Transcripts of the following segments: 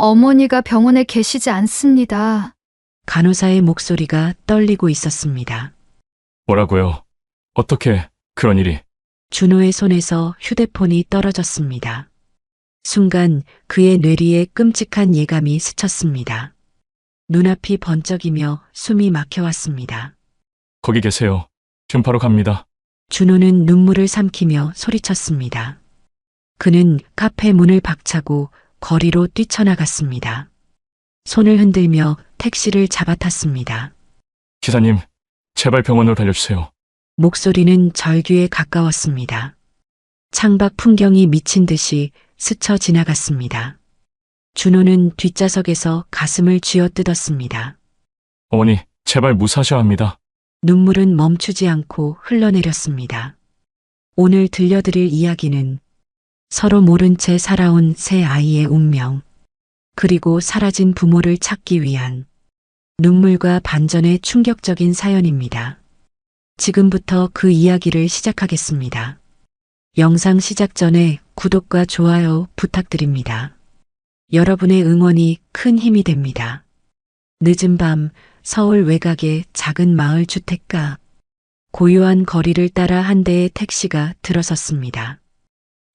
어머니가 병원에 계시지 않습니다. 간호사의 목소리가 떨리고 있었습니다. 뭐라고요? 어떻게 그런 일이? 준호의 손에서 휴대폰이 떨어졌습니다. 순간 그의 뇌리에 끔찍한 예감이 스쳤습니다. 눈앞이 번쩍이며 숨이 막혀왔습니다. 거기 계세요. 지금 바로 갑니다. 준호는 눈물을 삼키며 소리쳤습니다. 그는 카페 문을 박차고 거리로 뛰쳐나갔습니다. 손을 흔들며 택시를 잡아탔습니다. 기사님, 제발 병원으로 달려주세요. 목소리는 절규에 가까웠습니다. 창밖 풍경이 미친 듯이 스쳐 지나갔습니다. 준호는 뒷좌석에서 가슴을 쥐어뜯었습니다. 어머니, 제발 무사하셔야 합니다. 눈물은 멈추지 않고 흘러내렸습니다. 오늘 들려드릴 이야기는 서로 모른 채 살아온 세 아이의 운명, 그리고 사라진 부모를 찾기 위한 눈물과 반전의 충격적인 사연입니다. 지금부터 그 이야기를 시작하겠습니다. 영상 시작 전에 구독과 좋아요 부탁드립니다. 여러분의 응원이 큰 힘이 됩니다. 늦은 밤 서울 외곽의 작은 마을 주택가, 고요한 거리를 따라 한 대의 택시가 들어섰습니다.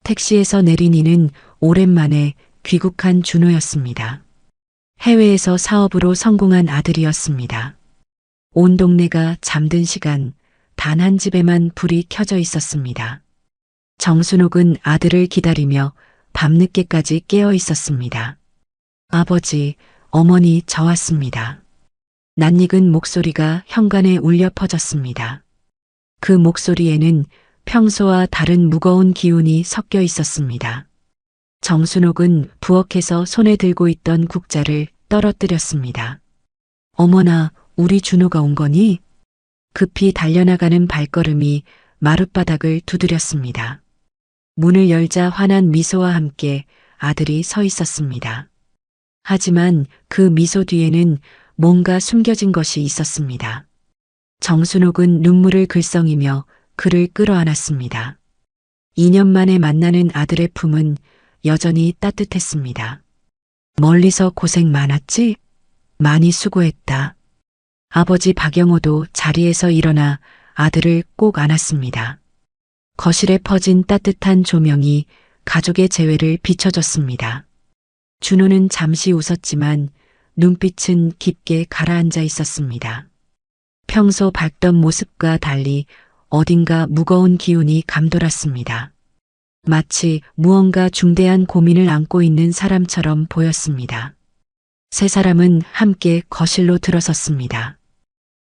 택시에서 내린 이는 오랜만에 귀국한 준호였습니다. 해외에서 사업으로 성공한 아들이었습니다. 온 동네가 잠든 시간 단 한 집에만 불이 켜져 있었습니다. 정순옥은 아들을 기다리며 밤늦게까지 깨어 있었습니다. 아버지, 어머니, 저 왔습니다. 낯익은 목소리가 현관에 울려 퍼졌습니다. 그 목소리에는 평소와 다른 무거운 기운이 섞여 있었습니다. 정순옥은 부엌에서 손에 들고 있던 국자를 떨어뜨렸습니다. 어머나, 우리 준호가 온 거니? 급히 달려나가는 발걸음이 마룻바닥을 두드렸습니다. 문을 열자 환한 미소와 함께 아들이 서 있었습니다. 하지만 그 미소 뒤에는 뭔가 숨겨진 것이 있었습니다. 정순옥은 눈물을 글썽이며 그를 끌어안았습니다. 2년 만에 만나는 아들의 품은 여전히 따뜻했습니다. 멀리서 고생 많았지? 많이 수고했다. 아버지 박영호도 자리에서 일어나 아들을 꼭 안았습니다. 거실에 퍼진 따뜻한 조명이 가족의 재회를 비춰줬습니다. 준호는 잠시 웃었지만 눈빛은 깊게 가라앉아 있었습니다. 평소 밝던 모습과 달리 어딘가 무거운 기운이 감돌았습니다. 마치 무언가 중대한 고민을 안고 있는 사람처럼 보였습니다. 세 사람은 함께 거실로 들어섰습니다.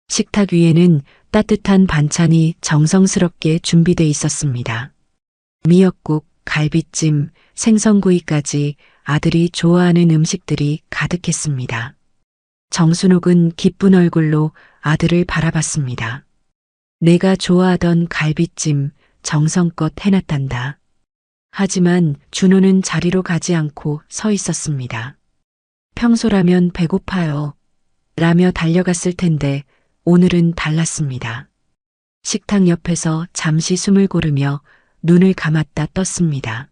식탁 위에는 따뜻한 반찬이 정성스럽게 준비돼 있었습니다. 미역국, 갈비찜, 생선구이까지 아들이 좋아하는 음식들이 가득했습니다. 정순옥은 기쁜 얼굴로 아들을 바라봤습니다. 내가 좋아하던 갈비찜 정성껏 해놨단다. 하지만 준호는 자리로 가지 않고 서 있었습니다. 평소라면 배고파요. 라며 달려갔을 텐데 오늘은 달랐습니다. 식탁 옆에서 잠시 숨을 고르며 눈을 감았다 떴습니다.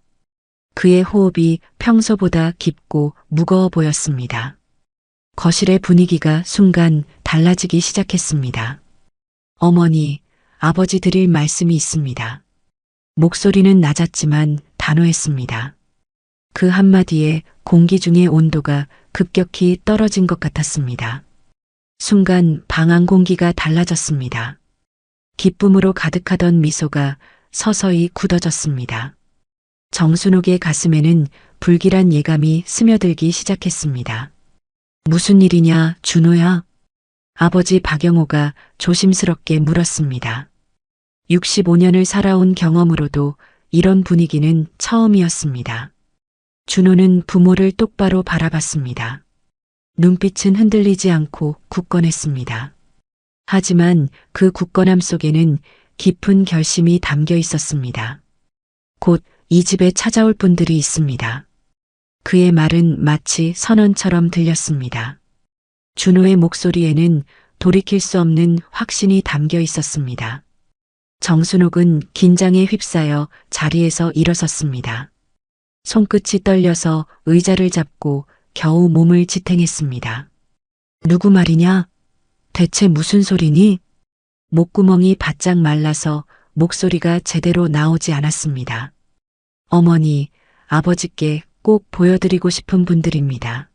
그의 호흡이 평소보다 깊고 무거워 보였습니다. 거실의 분위기가 순간 달라지기 시작했습니다. 어머니, 아버지 드릴 말씀이 있습니다. 목소리는 낮았지만 단호했습니다. 그 한마디에 공기 중의 온도가 급격히 떨어진 것 같았습니다. 순간 방 안 공기가 달라졌습니다. 기쁨으로 가득하던 미소가 서서히 굳어졌습니다. 정순옥의 가슴에는 불길한 예감이 스며들기 시작했습니다. 무슨 일이냐, 준호야? 아버지 박영호가 조심스럽게 물었습니다. 65년을 살아온 경험으로도 이런 분위기는 처음이었습니다. 준호는 부모를 똑바로 바라봤습니다. 눈빛은 흔들리지 않고 굳건했습니다. 하지만 그 굳건함 속에는 깊은 결심이 담겨 있었습니다. 곧 이 집에 찾아올 분들이 있습니다. 그의 말은 마치 선언처럼 들렸습니다. 준호의 목소리에는 돌이킬 수 없는 확신이 담겨 있었습니다. 정순옥은 긴장에 휩싸여 자리에서 일어섰습니다. 손끝이 떨려서 의자를 잡고 겨우 몸을 지탱했습니다. 누구 말이냐? 대체 무슨 소리니? 목구멍이 바짝 말라서 목소리가 제대로 나오지 않았습니다. 어머니, 아버지께 꼭 보여드리고 싶은 분들입니다.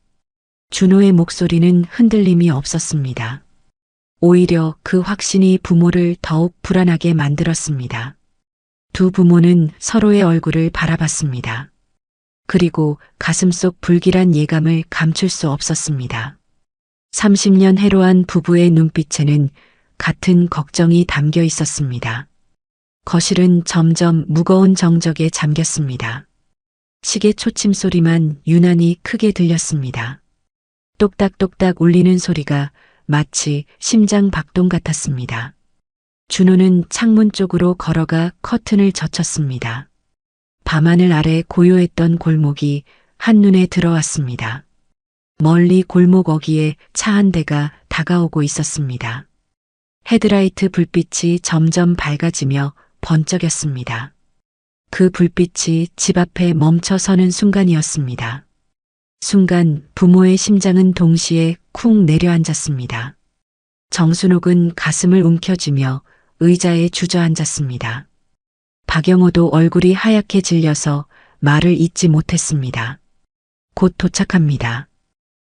준호의 목소리는 흔들림이 없었습니다. 오히려 그 확신이 부모를 더욱 불안하게 만들었습니다. 두 부모는 서로의 얼굴을 바라봤습니다. 그리고 가슴속 불길한 예감을 감출 수 없었습니다. 30년 해로한 부부의 눈빛에는 같은 걱정이 담겨 있었습니다. 거실은 점점 무거운 정적에 잠겼습니다. 시계 초침 소리만 유난히 크게 들렸습니다. 똑딱똑딱 울리는 소리가 마치 심장 박동 같았습니다. 준호는 창문 쪽으로 걸어가 커튼을 젖혔습니다. 밤하늘 아래 고요했던 골목이 한눈에 들어왔습니다. 멀리 골목 어귀에 차 한 대가 다가오고 있었습니다. 헤드라이트 불빛이 점점 밝아지며 번쩍였습니다. 그 불빛이 집 앞에 멈춰 서는 순간이었습니다. 순간 부모의 심장은 동시에 쿵 내려앉았습니다. 정순옥은 가슴을 움켜쥐며 의자에 주저앉았습니다. 박영호도 얼굴이 하얗게 질려서 말을 잇지 못했습니다. 곧 도착합니다.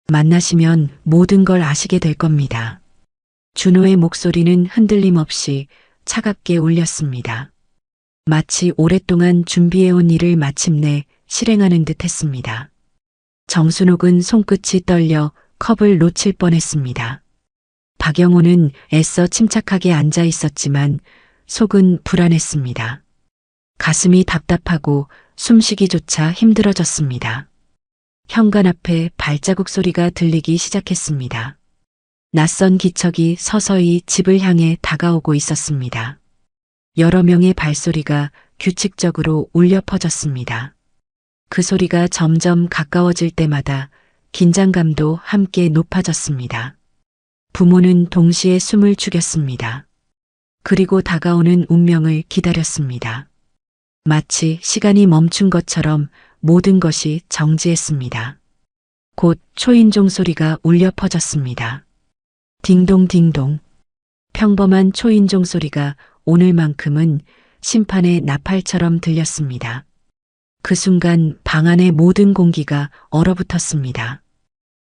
만나시면 모든 걸 아시게 될 겁니다. 준호의 목소리는 흔들림 없이 차갑게 울렸습니다. 마치 오랫동안 준비해온 일을 마침내 실행하는 듯 했습니다. 정순옥은 손끝이 떨려 컵을 놓칠 뻔했습니다. 박영호는 애써 침착하게 앉아 있었지만 속은 불안했습니다. 가슴이 답답하고 숨쉬기조차 힘들어졌습니다. 현관 앞에 발자국 소리가 들리기 시작했습니다. 낯선 기척이 서서히 집을 향해 다가오고 있었습니다. 여러 명의 발소리가 규칙적으로 울려 퍼졌습니다. 그 소리가 점점 가까워질 때마다 긴장감도 함께 높아졌습니다. 부모는 동시에 숨을 죽였습니다. 그리고 다가오는 운명을 기다렸습니다. 마치 시간이 멈춘 것처럼 모든 것이 정지했습니다. 곧 초인종 소리가 울려 퍼졌습니다. 딩동딩동. 평범한 초인종 소리가 오늘만큼은 심판의 나팔처럼 들렸습니다. 그 순간 방 안의 모든 공기가 얼어붙었습니다.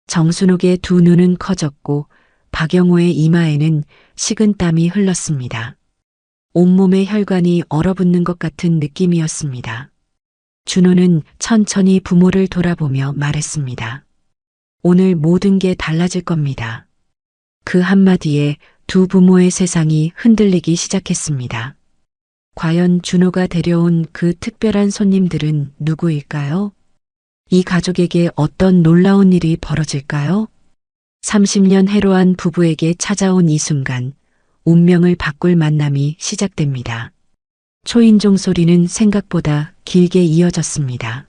정순옥의 두 눈은 커졌고 박영호의 이마에는 식은 땀이 흘렀습니다. 온몸의 혈관이 얼어붙는 것 같은 느낌이었습니다. 준호는 천천히 부모를 돌아보며 말했습니다. 오늘 모든 게 달라질 겁니다. 그 한마디에 두 부모의 세상이 흔들리기 시작했습니다. 과연 준호가 데려온 그 특별한 손님들은 누구일까요? 이 가족에게 어떤 놀라운 일이 벌어질까요? 30년 해로한 부부에게 찾아온 이 순간, 운명을 바꿀 만남이 시작됩니다. 초인종 소리는 생각보다 길게 이어졌습니다.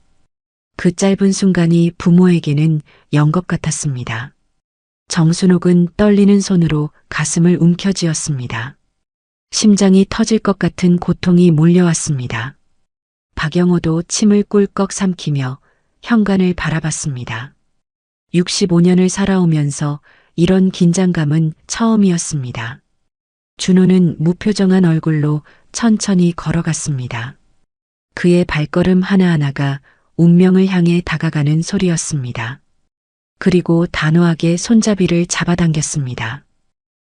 그 짧은 순간이 부모에게는 연것 같았습니다. 정순옥은 떨리는 손으로 가슴을 움켜쥐었습니다. 심장이 터질 것 같은 고통이 몰려왔습니다. 박영호도 침을 꿀꺽 삼키며 현관을 바라봤습니다. 65년을 살아오면서 이런 긴장감은 처음이었습니다. 준호는 무표정한 얼굴로 천천히 걸어갔습니다. 그의 발걸음 하나하나가 운명을 향해 다가가는 소리였습니다. 그리고 단호하게 손잡이를 잡아당겼습니다.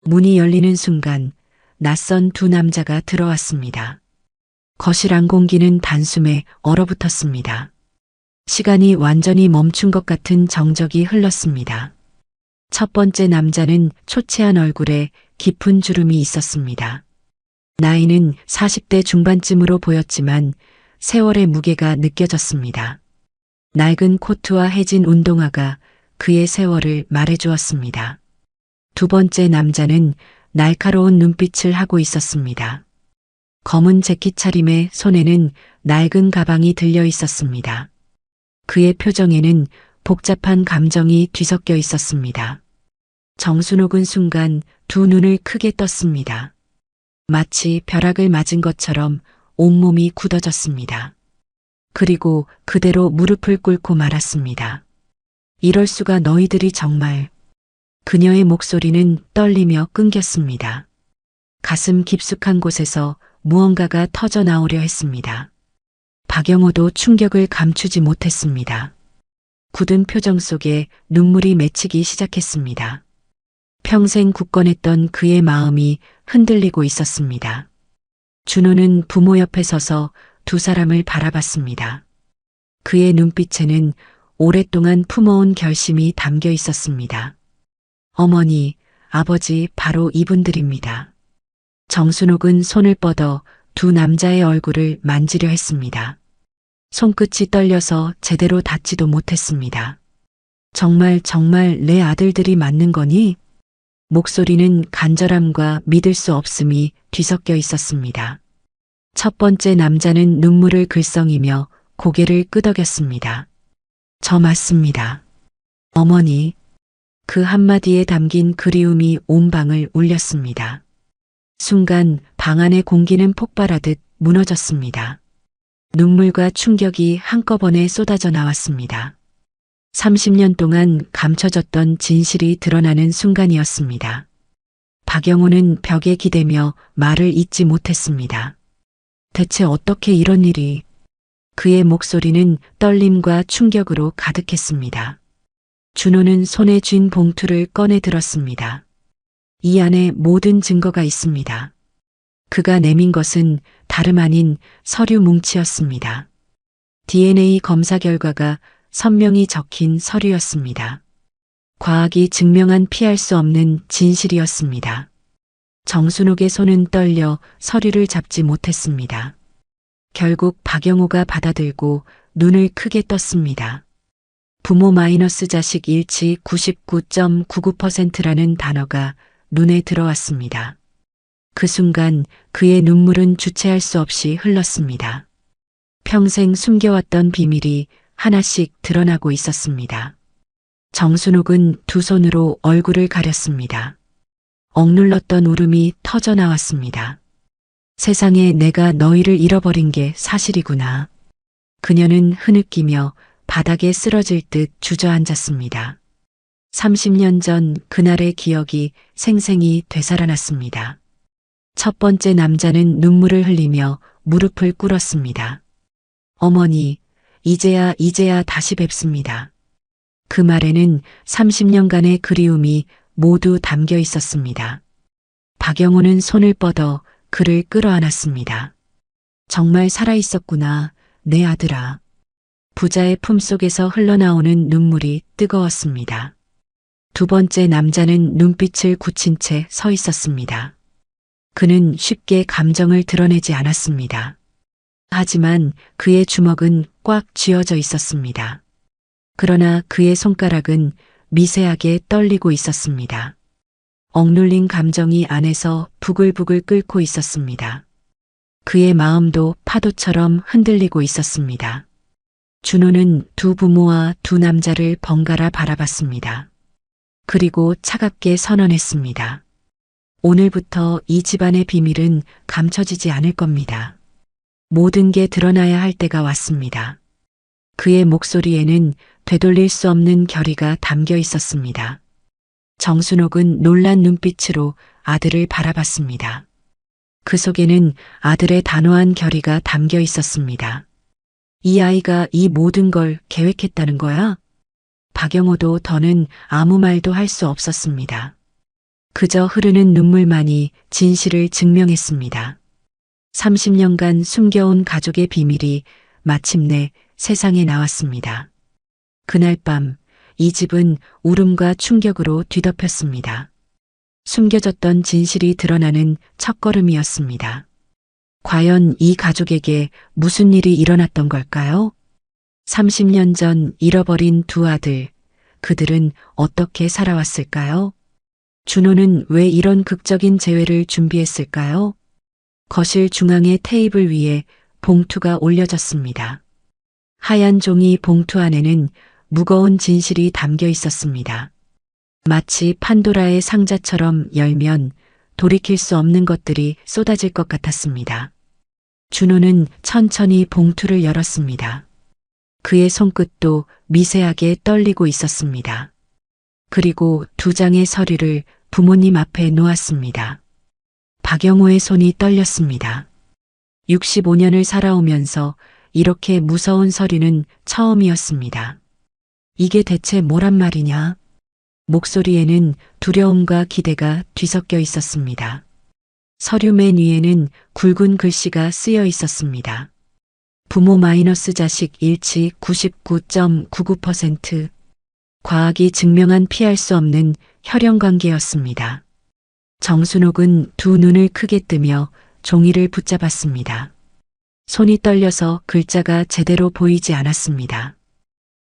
문이 열리는 순간 낯선 두 남자가 들어왔습니다. 거실 안 공기는 단숨에 얼어붙었습니다. 시간이 완전히 멈춘 것 같은 정적이 흘렀습니다. 첫 번째 남자는 초췌한 얼굴에 깊은 주름이 있었습니다. 나이는 40대 중반쯤으로 보였지만 세월의 무게가 느껴졌습니다. 낡은 코트와 해진 운동화가 그의 세월을 말해주었습니다. 두 번째 남자는 날카로운 눈빛을 하고 있었습니다. 검은 재킷 차림에 손에는 낡은 가방이 들려 있었습니다. 그의 표정에는 복잡한 감정이 뒤섞여 있었습니다. 정순옥은 순간 두 눈을 크게 떴습니다. 마치 벼락을 맞은 것처럼 온몸이 굳어졌습니다. 그리고 그대로 무릎을 꿇고 말았습니다. 이럴 수가 너희들이 정말. 그녀의 목소리는 떨리며 끊겼습니다. 가슴 깊숙한 곳에서 무언가가 터져 나오려 했습니다. 박영호도 충격을 감추지 못했습니다. 굳은 표정 속에 눈물이 맺히기 시작했습니다. 평생 굳건했던 그의 마음이 흔들리고 있었습니다. 준호는 부모 옆에 서서 두 사람을 바라봤습니다. 그의 눈빛에는 오랫동안 품어온 결심이 담겨 있었습니다. 어머니, 아버지, 바로 이분들입니다. 정순옥은 손을 뻗어 두 남자의 얼굴을 만지려 했습니다. 손끝이 떨려서 제대로 닿지도 못했습니다. 정말 내 아들들이 맞는 거니? 목소리는 간절함과 믿을 수 없음이 뒤섞여 있었습니다. 첫 번째 남자는 눈물을 글썽이며 고개를 끄덕였습니다. 저 맞습니다. 어머니. 그 한마디에 담긴 그리움이 온 방을 울렸습니다. 순간 방 안의 공기는 폭발하듯 무너졌습니다. 눈물과 충격이 한꺼번에 쏟아져 나왔습니다. 30년 동안 감춰졌던 진실이 드러나는 순간이었습니다. 박영호는 벽에 기대며 말을 잇지 못했습니다. 대체 어떻게 이런 일이? 그의 목소리는 떨림과 충격으로 가득했습니다. 준호는 손에 쥔 봉투를 꺼내 들었습니다. 이 안에 모든 증거가 있습니다. 그가 내민 것은 다름 아닌 서류 뭉치였습니다. DNA 검사 결과가 선명히 적힌 서류였습니다. 과학이 증명한 피할 수 없는 진실이었습니다. 정순옥의 손은 떨려 서류를 잡지 못했습니다. 결국 박영호가 받아들고 눈을 크게 떴습니다. 부모 마이너스 자식 일치 99.99%라는 단어가 눈에 들어왔습니다. 그 순간 그의 눈물은 주체할 수 없이 흘렀습니다. 평생 숨겨왔던 비밀이 하나씩 드러나고 있었습니다. 정순옥은 두 손으로 얼굴을 가렸습니다. 억눌렀던 울음이 터져 나왔습니다. 세상에 내가 너희를 잃어버린 게 사실이구나. 그녀는 흐느끼며 바닥에 쓰러질 듯 주저앉았습니다. 30년 전 그날의 기억이 생생히 되살아났습니다. 첫 번째 남자는 눈물을 흘리며 무릎을 꿇었습니다. 어머니, 이제야 다시 뵙습니다. 그 말에는 30년간의 그리움이 모두 담겨 있었습니다. 박영호는 손을 뻗어 그를 끌어안았습니다. 정말 살아있었구나, 내 아들아. 부자의 품속에서 흘러나오는 눈물이 뜨거웠습니다. 두 번째 남자는 눈빛을 굳힌 채 서 있었습니다. 그는 쉽게 감정을 드러내지 않았습니다. 하지만 그의 주먹은 꽉 쥐어져 있었습니다. 그러나 그의 손가락은 미세하게 떨리고 있었습니다. 억눌린 감정이 안에서 부글부글 끓고 있었습니다. 그의 마음도 파도처럼 흔들리고 있었습니다. 준호는 두 부모와 두 남자를 번갈아 바라봤습니다. 그리고 차갑게 선언했습니다. 오늘부터 이 집안의 비밀은 감춰지지 않을 겁니다. 모든 게 드러나야 할 때가 왔습니다. 그의 목소리에는 되돌릴 수 없는 결의가 담겨 있었습니다. 정순옥은 놀란 눈빛으로 아들을 바라봤습니다. 그 속에는 아들의 단호한 결의가 담겨 있었습니다. 이 아이가 이 모든 걸 계획했다는 거야? 박영호도 더는 아무 말도 할 수 없었습니다. 그저 흐르는 눈물만이 진실을 증명했습니다. 30년간 숨겨온 가족의 비밀이 마침내 세상에 나왔습니다. 그날 밤 이 집은 울음과 충격으로 뒤덮였습니다. 숨겨졌던 진실이 드러나는 첫걸음이었습니다. 과연 이 가족에게 무슨 일이 일어났던 걸까요? 30년 전 잃어버린 두 아들, 그들은 어떻게 살아왔을까요? 준호는 왜 이런 극적인 재회를 준비했을까요? 거실 중앙의 테이블 위에 봉투가 올려졌습니다. 하얀 종이 봉투 안에는 무거운 진실이 담겨 있었습니다. 마치 판도라의 상자처럼 열면 돌이킬 수 없는 것들이 쏟아질 것 같았습니다. 준호는 천천히 봉투를 열었습니다. 그의 손끝도 미세하게 떨리고 있었습니다. 그리고 두 장의 서류를 부모님 앞에 놓았습니다. 박영호의 손이 떨렸습니다. 65년을 살아오면서 이렇게 무서운 서류는 처음이었습니다. 이게 대체 뭐란 말이냐? 목소리에는 두려움과 기대가 뒤섞여 있었습니다. 서류 맨 위에는 굵은 글씨가 쓰여 있었습니다. 부모 마이너스 자식 일치 99.99%. 과학이 증명한 피할 수 없는 혈연관계였습니다. 정순옥은 두 눈을 크게 뜨며 종이를 붙잡았습니다. 손이 떨려서 글자가 제대로 보이지 않았습니다.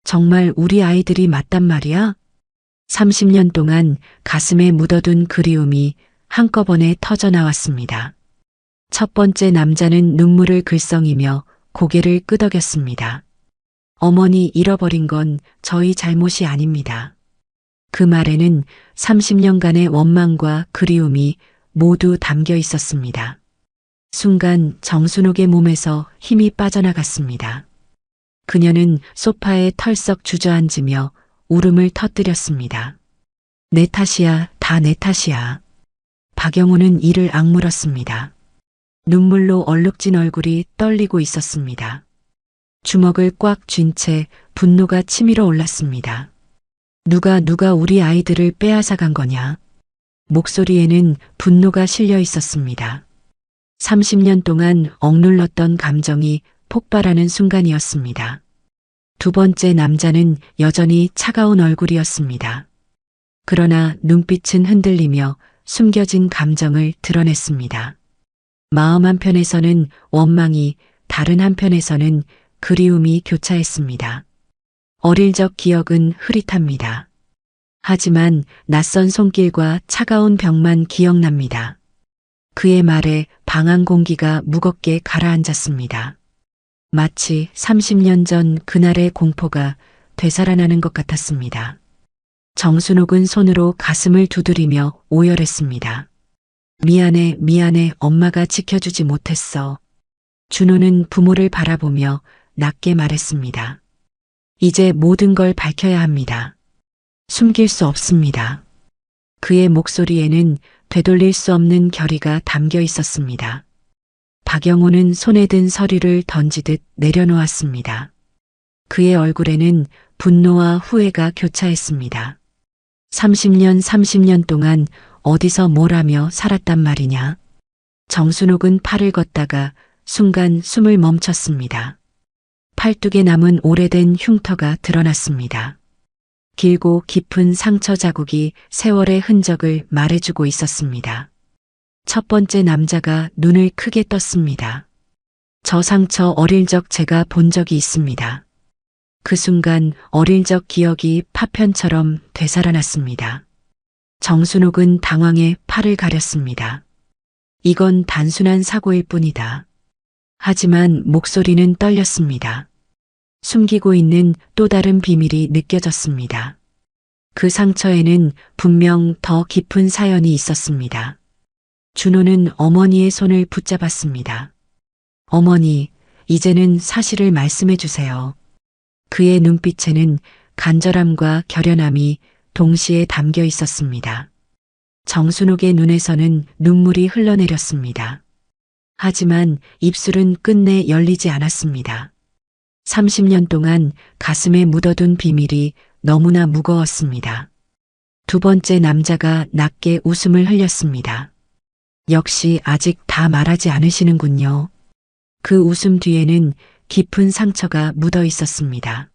정말 우리 아이들이 맞단 말이야? 30년 동안 가슴에 묻어둔 그리움이 한꺼번에 터져 나왔습니다. 첫 번째 남자는 눈물을 글썽이며 고개를 끄덕였습니다. 어머니 잃어버린 건 저희 잘못이 아닙니다. 그 말에는 30년간의 원망과 그리움이 모두 담겨 있었습니다. 순간 정순옥의 몸에서 힘이 빠져나갔습니다. 그녀는 소파에 털썩 주저앉으며 울음을 터뜨렸습니다. 내 탓이야, 다 내 탓이야. 박영호는 이를 악물었습니다. 눈물로 얼룩진 얼굴이 떨리고 있었습니다. 주먹을 꽉 쥔 채 분노가 치밀어 올랐습니다. 누가 우리 아이들을 빼앗아 간 거냐? 목소리에는 분노가 실려 있었습니다. 30년 동안 억눌렀던 감정이 폭발하는 순간이었습니다. 두 번째 남자는 여전히 차가운 얼굴이었습니다. 그러나 눈빛은 흔들리며 숨겨진 감정을 드러냈습니다. 마음 한편에서는 원망이, 다른 한편에서는 그리움이 교차했습니다. 어릴 적 기억은 흐릿합니다. 하지만 낯선 손길과 차가운 벽만 기억납니다. 그의 말에 방 안 공기가 무겁게 가라앉았습니다. 마치 30년 전 그날의 공포가 되살아나는 것 같았습니다. 정순옥은 손으로 가슴을 두드리며 오열했습니다. 미안해, 엄마가 지켜주지 못했어. 준호는 부모를 바라보며 낮게 말했습니다. 이제 모든 걸 밝혀야 합니다. 숨길 수 없습니다. 그의 목소리에는 되돌릴 수 없는 결의가 담겨 있었습니다. 박영호는 손에 든 서류를 던지듯 내려놓았습니다. 그의 얼굴에는 분노와 후회가 교차했습니다. 30년 동안 어디서 뭘 하며 살았단 말이냐? 정순옥은 팔을 걷다가 순간 숨을 멈췄습니다. 팔뚝에 남은 오래된 흉터가 드러났습니다. 길고 깊은 상처 자국이 세월의 흔적을 말해주고 있었습니다. 첫 번째 남자가 눈을 크게 떴습니다. 저 상처 어릴 적 제가 본 적이 있습니다. 그 순간 어릴 적 기억이 파편처럼 되살아났습니다. 정순옥은 당황해 팔을 가렸습니다. 이건 단순한 사고일 뿐이다. 하지만 목소리는 떨렸습니다. 숨기고 있는 또 다른 비밀이 느껴졌습니다. 그 상처에는 분명 더 깊은 사연이 있었습니다. 준호는 어머니의 손을 붙잡았습니다. 어머니, 이제는 사실을 말씀해 주세요. 그의 눈빛에는 간절함과 결연함이 동시에 담겨 있었습니다. 정순옥의 눈에서는 눈물이 흘러내렸습니다. 하지만 입술은 끝내 열리지 않았습니다. 30년 동안 가슴에 묻어둔 비밀이 너무나 무거웠습니다. 두 번째 남자가 낮게 웃음을 흘렸습니다. 역시 아직 다 말하지 않으시는군요. 그 웃음 뒤에는 깊은 상처가 묻어 있었습니다.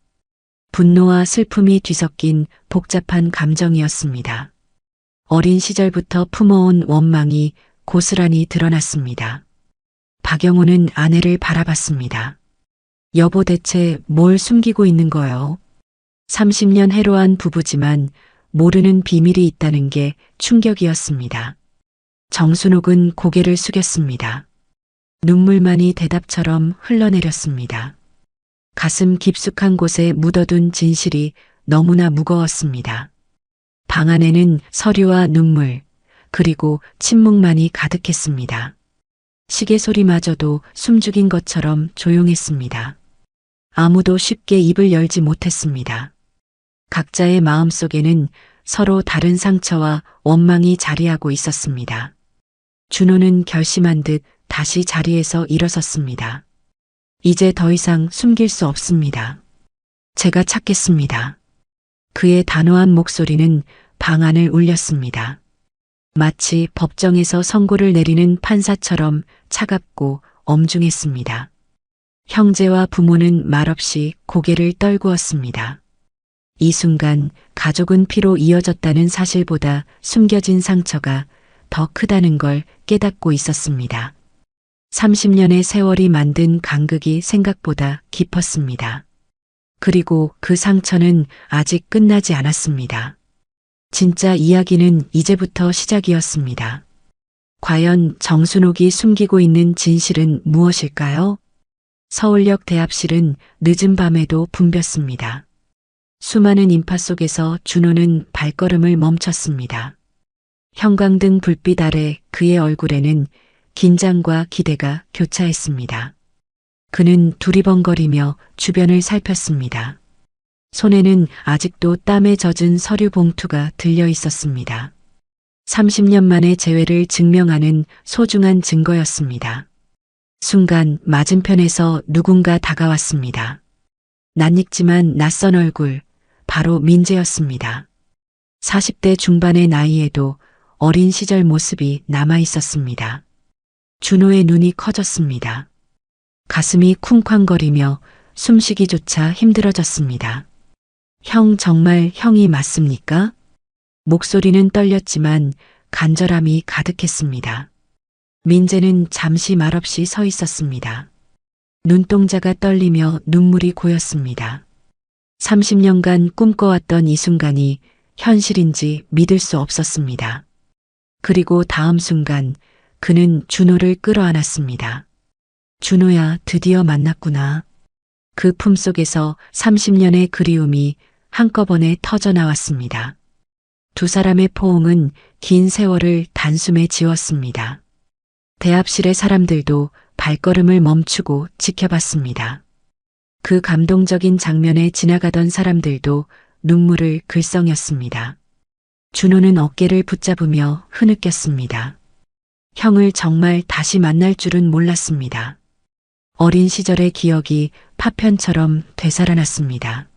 분노와 슬픔이 뒤섞인 복잡한 감정이었습니다. 어린 시절부터 품어온 원망이 고스란히 드러났습니다. 박영호는 아내를 바라봤습니다. 여보, 대체 뭘 숨기고 있는 거요? 30년 해로한 부부지만 모르는 비밀이 있다는 게 충격이었습니다. 정순옥은 고개를 숙였습니다. 눈물만이 대답처럼 흘러내렸습니다. 가슴 깊숙한 곳에 묻어둔 진실이 너무나 무거웠습니다. 방 안에는 서류와 눈물, 그리고 침묵만이 가득했습니다. 시계 소리마저도 숨죽인 것처럼 조용했습니다. 아무도 쉽게 입을 열지 못했습니다. 각자의 마음속에는 서로 다른 상처와 원망이 자리하고 있었습니다. 준호는 결심한 듯 다시 자리에서 일어섰습니다. 이제 더 이상 숨길 수 없습니다. 제가 찾겠습니다. 그의 단호한 목소리는 방안을 울렸습니다. 마치 법정에서 선고를 내리는 판사처럼 차갑고 엄중했습니다. 형제와 부모는 말없이 고개를 떨구었습니다. 이 순간 가족은 피로 이어졌다는 사실보다 숨겨진 상처가 더 크다는 걸 깨닫고 있었습니다. 30년의 세월이 만든 간극이 생각보다 깊었습니다. 그리고 그 상처는 아직 끝나지 않았습니다. 진짜 이야기는 이제부터 시작이었습니다. 과연 정순옥이 숨기고 있는 진실은 무엇일까요? 서울역 대합실은 늦은 밤에도 붐볐습니다. 수많은 인파 속에서 준호는 발걸음을 멈췄습니다. 형광등 불빛 아래 그의 얼굴에는 긴장과 기대가 교차했습니다. 그는 두리번거리며 주변을 살폈습니다. 손에는 아직도 땀에 젖은 서류 봉투가 들려 있었습니다. 30년 만의 재회를 증명하는 소중한 증거였습니다. 순간 맞은편에서 누군가 다가왔습니다. 낯익지만 낯선 얼굴, 바로 민재였습니다. 40대 중반의 나이에도 어린 시절 모습이 남아 있었습니다. 준호의 눈이 커졌습니다. 가슴이 쿵쾅거리며 숨쉬기조차 힘들어졌습니다. 형, 정말 형이 맞습니까? 목소리는 떨렸지만 간절함이 가득했습니다. 민재는 잠시 말없이 서 있었습니다. 눈동자가 떨리며 눈물이 고였습니다. 30년간 꿈꿔왔던 이 순간이 현실인지 믿을 수 없었습니다. 그리고 다음 순간 그는 준호를 끌어안았습니다. 준호야, 드디어 만났구나. 그 품속에서 30년의 그리움이 한꺼번에 터져 나왔습니다. 두 사람의 포옹은 긴 세월을 단숨에 지웠습니다. 대합실의 사람들도 발걸음을 멈추고 지켜봤습니다. 그 감동적인 장면에 지나가던 사람들도 눈물을 글썽였습니다. 준호는 어깨를 붙잡으며 흐느꼈습니다. 형을 정말 다시 만날 줄은 몰랐습니다. 어린 시절의 기억이 파편처럼 되살아났습니다.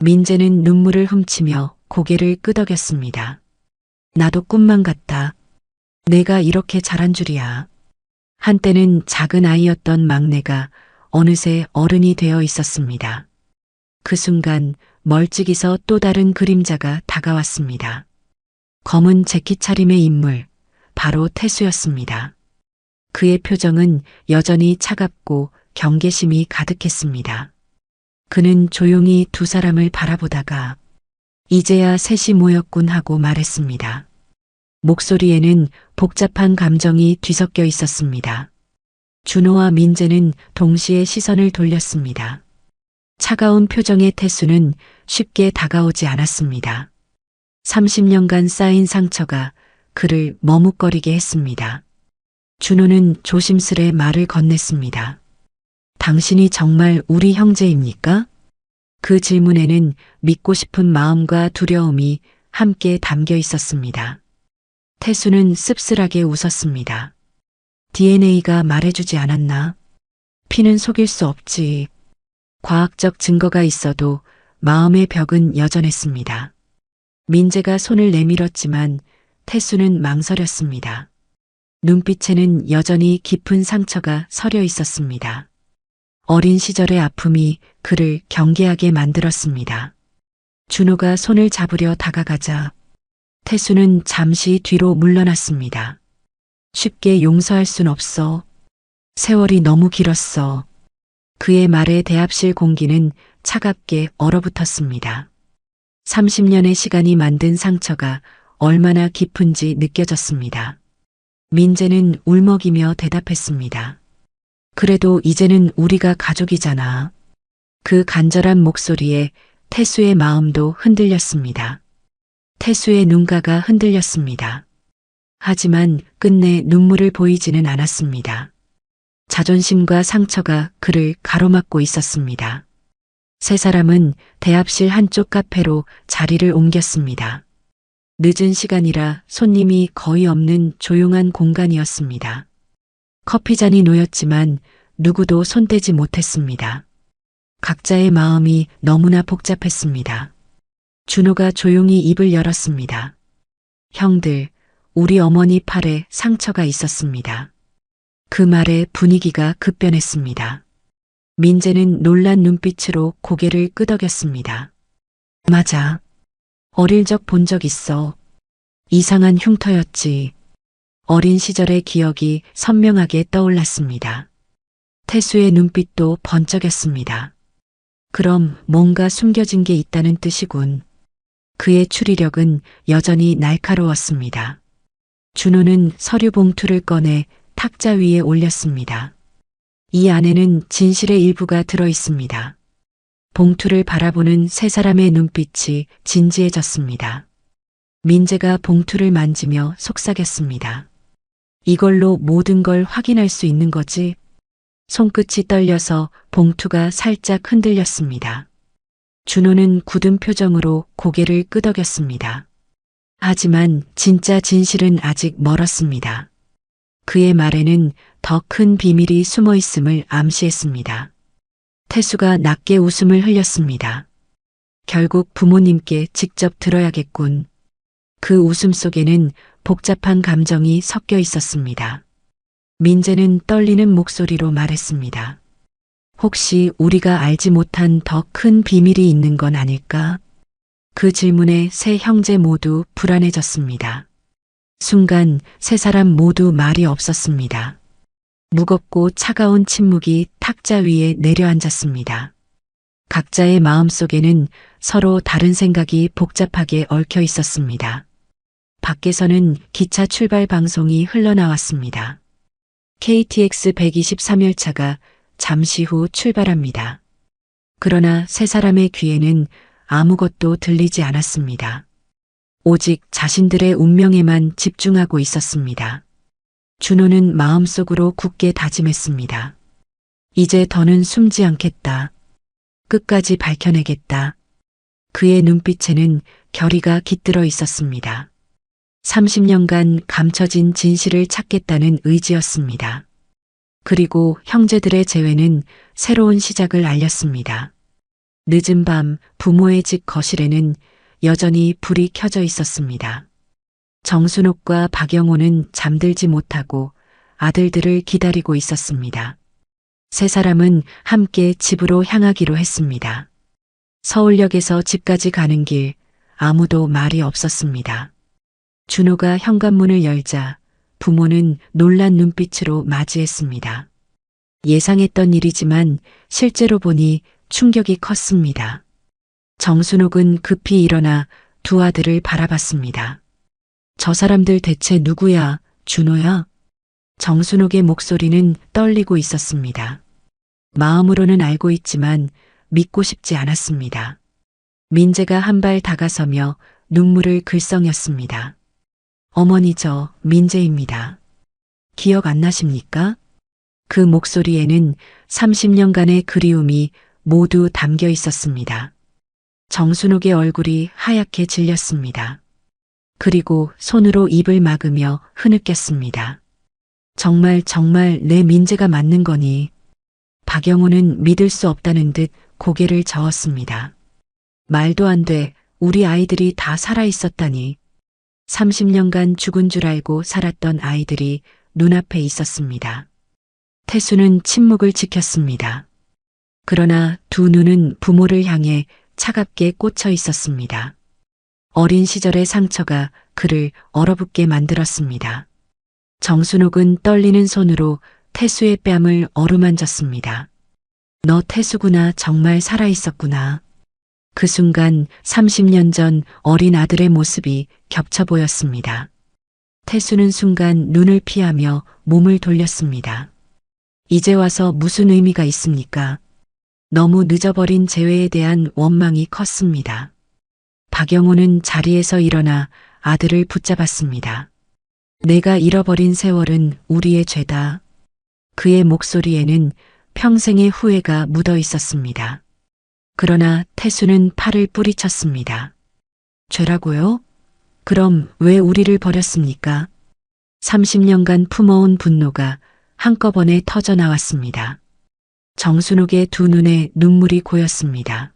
민재는 눈물을 훔치며 고개를 끄덕였습니다. 나도 꿈만 같다. 내가 이렇게 자란 줄이야. 한때는 작은 아이였던 막내가 어느새 어른이 되어 있었습니다. 그 순간 멀찍이서 또 다른 그림자가 다가왔습니다. 검은 재킷 차림의 인물, 바로 태수였습니다. 그의 표정은 여전히 차갑고 경계심이 가득했습니다. 그는 조용히 두 사람을 바라보다가 이제야 셋이 모였군 하고 말했습니다. 목소리에는 복잡한 감정이 뒤섞여 있었습니다. 준호와 민재는 동시에 시선을 돌렸습니다. 차가운 표정의 태수는 쉽게 다가오지 않았습니다. 30년간 쌓인 상처가 그를 머뭇거리게 했습니다. 준호는 조심스레 말을 건넸습니다. 당신이 정말 우리 형제입니까? 그 질문에는 믿고 싶은 마음과 두려움이 함께 담겨 있었습니다. 태수는 씁쓸하게 웃었습니다. DNA가 말해주지 않았나? 피는 속일 수 없지. 과학적 증거가 있어도 마음의 벽은 여전했습니다. 민재가 손을 내밀었지만 태수는 망설였습니다. 눈빛에는 여전히 깊은 상처가 서려 있었습니다. 어린 시절의 아픔이 그를 경계하게 만들었습니다. 준호가 손을 잡으려 다가가자 태수는 잠시 뒤로 물러났습니다. 쉽게 용서할 순 없어. 세월이 너무 길었어. 그의 말에 대합실 공기는 차갑게 얼어붙었습니다. 30년의 시간이 만든 상처가 얼마나 깊은지 느껴졌습니다. 민재는 울먹이며 대답했습니다. 그래도 이제는 우리가 가족이잖아. 그 간절한 목소리에 태수의 마음도 흔들렸습니다. 태수의 눈가가 흔들렸습니다. 하지만 끝내 눈물을 보이지는 않았습니다. 자존심과 상처가 그를 가로막고 있었습니다. 세 사람은 대합실 한쪽 카페로 자리를 옮겼습니다. 늦은 시간이라 손님이 거의 없는 조용한 공간이었습니다. 커피잔이 놓였지만 누구도 손대지 못했습니다. 각자의 마음이 너무나 복잡했습니다. 준호가 조용히 입을 열었습니다. 형들, 우리 어머니 팔에 상처가 있었습니다. 그 말에 분위기가 급변했습니다. 민재는 놀란 눈빛으로 고개를 끄덕였습니다. 맞아. 어릴 적 본 적 있어. 이상한 흉터였지. 어린 시절의 기억이 선명하게 떠올랐습니다. 태수의 눈빛도 번쩍였습니다. 그럼 뭔가 숨겨진 게 있다는 뜻이군. 그의 추리력은 여전히 날카로웠습니다. 준호는 서류 봉투를 꺼내 탁자 위에 올렸습니다. 이 안에는 진실의 일부가 들어 있습니다. 봉투를 바라보는 세 사람의 눈빛이 진지해졌습니다. 민재가 봉투를 만지며 속삭였습니다. 이걸로 모든 걸 확인할 수 있는 거지? 손끝이 떨려서 봉투가 살짝 흔들렸습니다. 준호는 굳은 표정으로 고개를 끄덕였습니다. 하지만 진짜 진실은 아직 멀었습니다. 그의 말에는 더 큰 비밀이 숨어 있음을 암시했습니다. 태수가 낮게 웃음을 흘렸습니다. 결국 부모님께 직접 들어야겠군. 그 웃음 속에는 복잡한 감정이 섞여 있었습니다. 민재는 떨리는 목소리로 말했습니다. 혹시 우리가 알지 못한 더 큰 비밀이 있는 건 아닐까? 그 질문에 세 형제 모두 불안해졌습니다. 순간 세 사람 모두 말이 없었습니다. 무겁고 차가운 침묵이 탁자 위에 내려앉았습니다. 각자의 마음속에는 서로 다른 생각이 복잡하게 얽혀 있었습니다. 밖에서는 기차 출발 방송이 흘러나왔습니다. KTX 123열차가 잠시 후 출발합니다. 그러나 세 사람의 귀에는 아무것도 들리지 않았습니다. 오직 자신들의 운명에만 집중하고 있었습니다. 준호는 마음속으로 굳게 다짐했습니다. 이제 더는 숨지 않겠다. 끝까지 밝혀내겠다. 그의 눈빛에는 결의가 깃들어 있었습니다. 30년간 감춰진 진실을 찾겠다는 의지였습니다. 그리고 형제들의 재회는 새로운 시작을 알렸습니다. 늦은 밤 부모의 집 거실에는 여전히 불이 켜져 있었습니다. 정순옥과 박영호는 잠들지 못하고 아들들을 기다리고 있었습니다. 세 사람은 함께 집으로 향하기로 했습니다. 서울역에서 집까지 가는 길 아무도 말이 없었습니다. 준호가 현관문을 열자 부모는 놀란 눈빛으로 맞이했습니다. 예상했던 일이지만 실제로 보니 충격이 컸습니다. 정순옥은 급히 일어나 두 아들을 바라봤습니다. 저 사람들 대체 누구야? 준호야? 정순옥의 목소리는 떨리고 있었습니다. 마음으로는 알고 있지만 믿고 싶지 않았습니다. 민재가 한 발 다가서며 눈물을 글썽였습니다. 어머니 저 민재입니다. 기억 안 나십니까? 그 목소리에는 30년간의 그리움이 모두 담겨 있었습니다. 정순옥의 얼굴이 하얗게 질렸습니다. 그리고 손으로 입을 막으며 흐느꼈습니다. 정말 내 민재가 맞는 거니? 박영호는 믿을 수 없다는 듯 고개를 저었습니다. 말도 안 돼. 우리 아이들이 다 살아 있었다니. 30년간 죽은 줄 알고 살았던 아이들이 눈앞에 있었습니다. 태수는 침묵을 지켰습니다. 그러나 두 눈은 부모를 향해 차갑게 꽂혀 있었습니다. 어린 시절의 상처가 그를 얼어붙게 만들었습니다. 정순옥은 떨리는 손으로 태수의 뺨을 어루만졌습니다. 너 태수구나. 정말 살아있었구나. 그 순간 30년 전 어린 아들의 모습이 겹쳐 보였습니다. 태수는 순간 눈을 피하며 몸을 돌렸습니다. 이제 와서 무슨 의미가 있습니까? 너무 늦어버린 재회에 대한 원망이 컸습니다. 박영호는 자리에서 일어나 아들을 붙잡았습니다. 내가 잃어버린 세월은 우리의 죄다. 그의 목소리에는 평생의 후회가 묻어 있었습니다. 그러나 태수는 팔을 뿌리쳤습니다. 죄라고요? 그럼 왜 우리를 버렸습니까? 30년간 품어온 분노가 한꺼번에 터져 나왔습니다. 정순옥의 두 눈에 눈물이 고였습니다.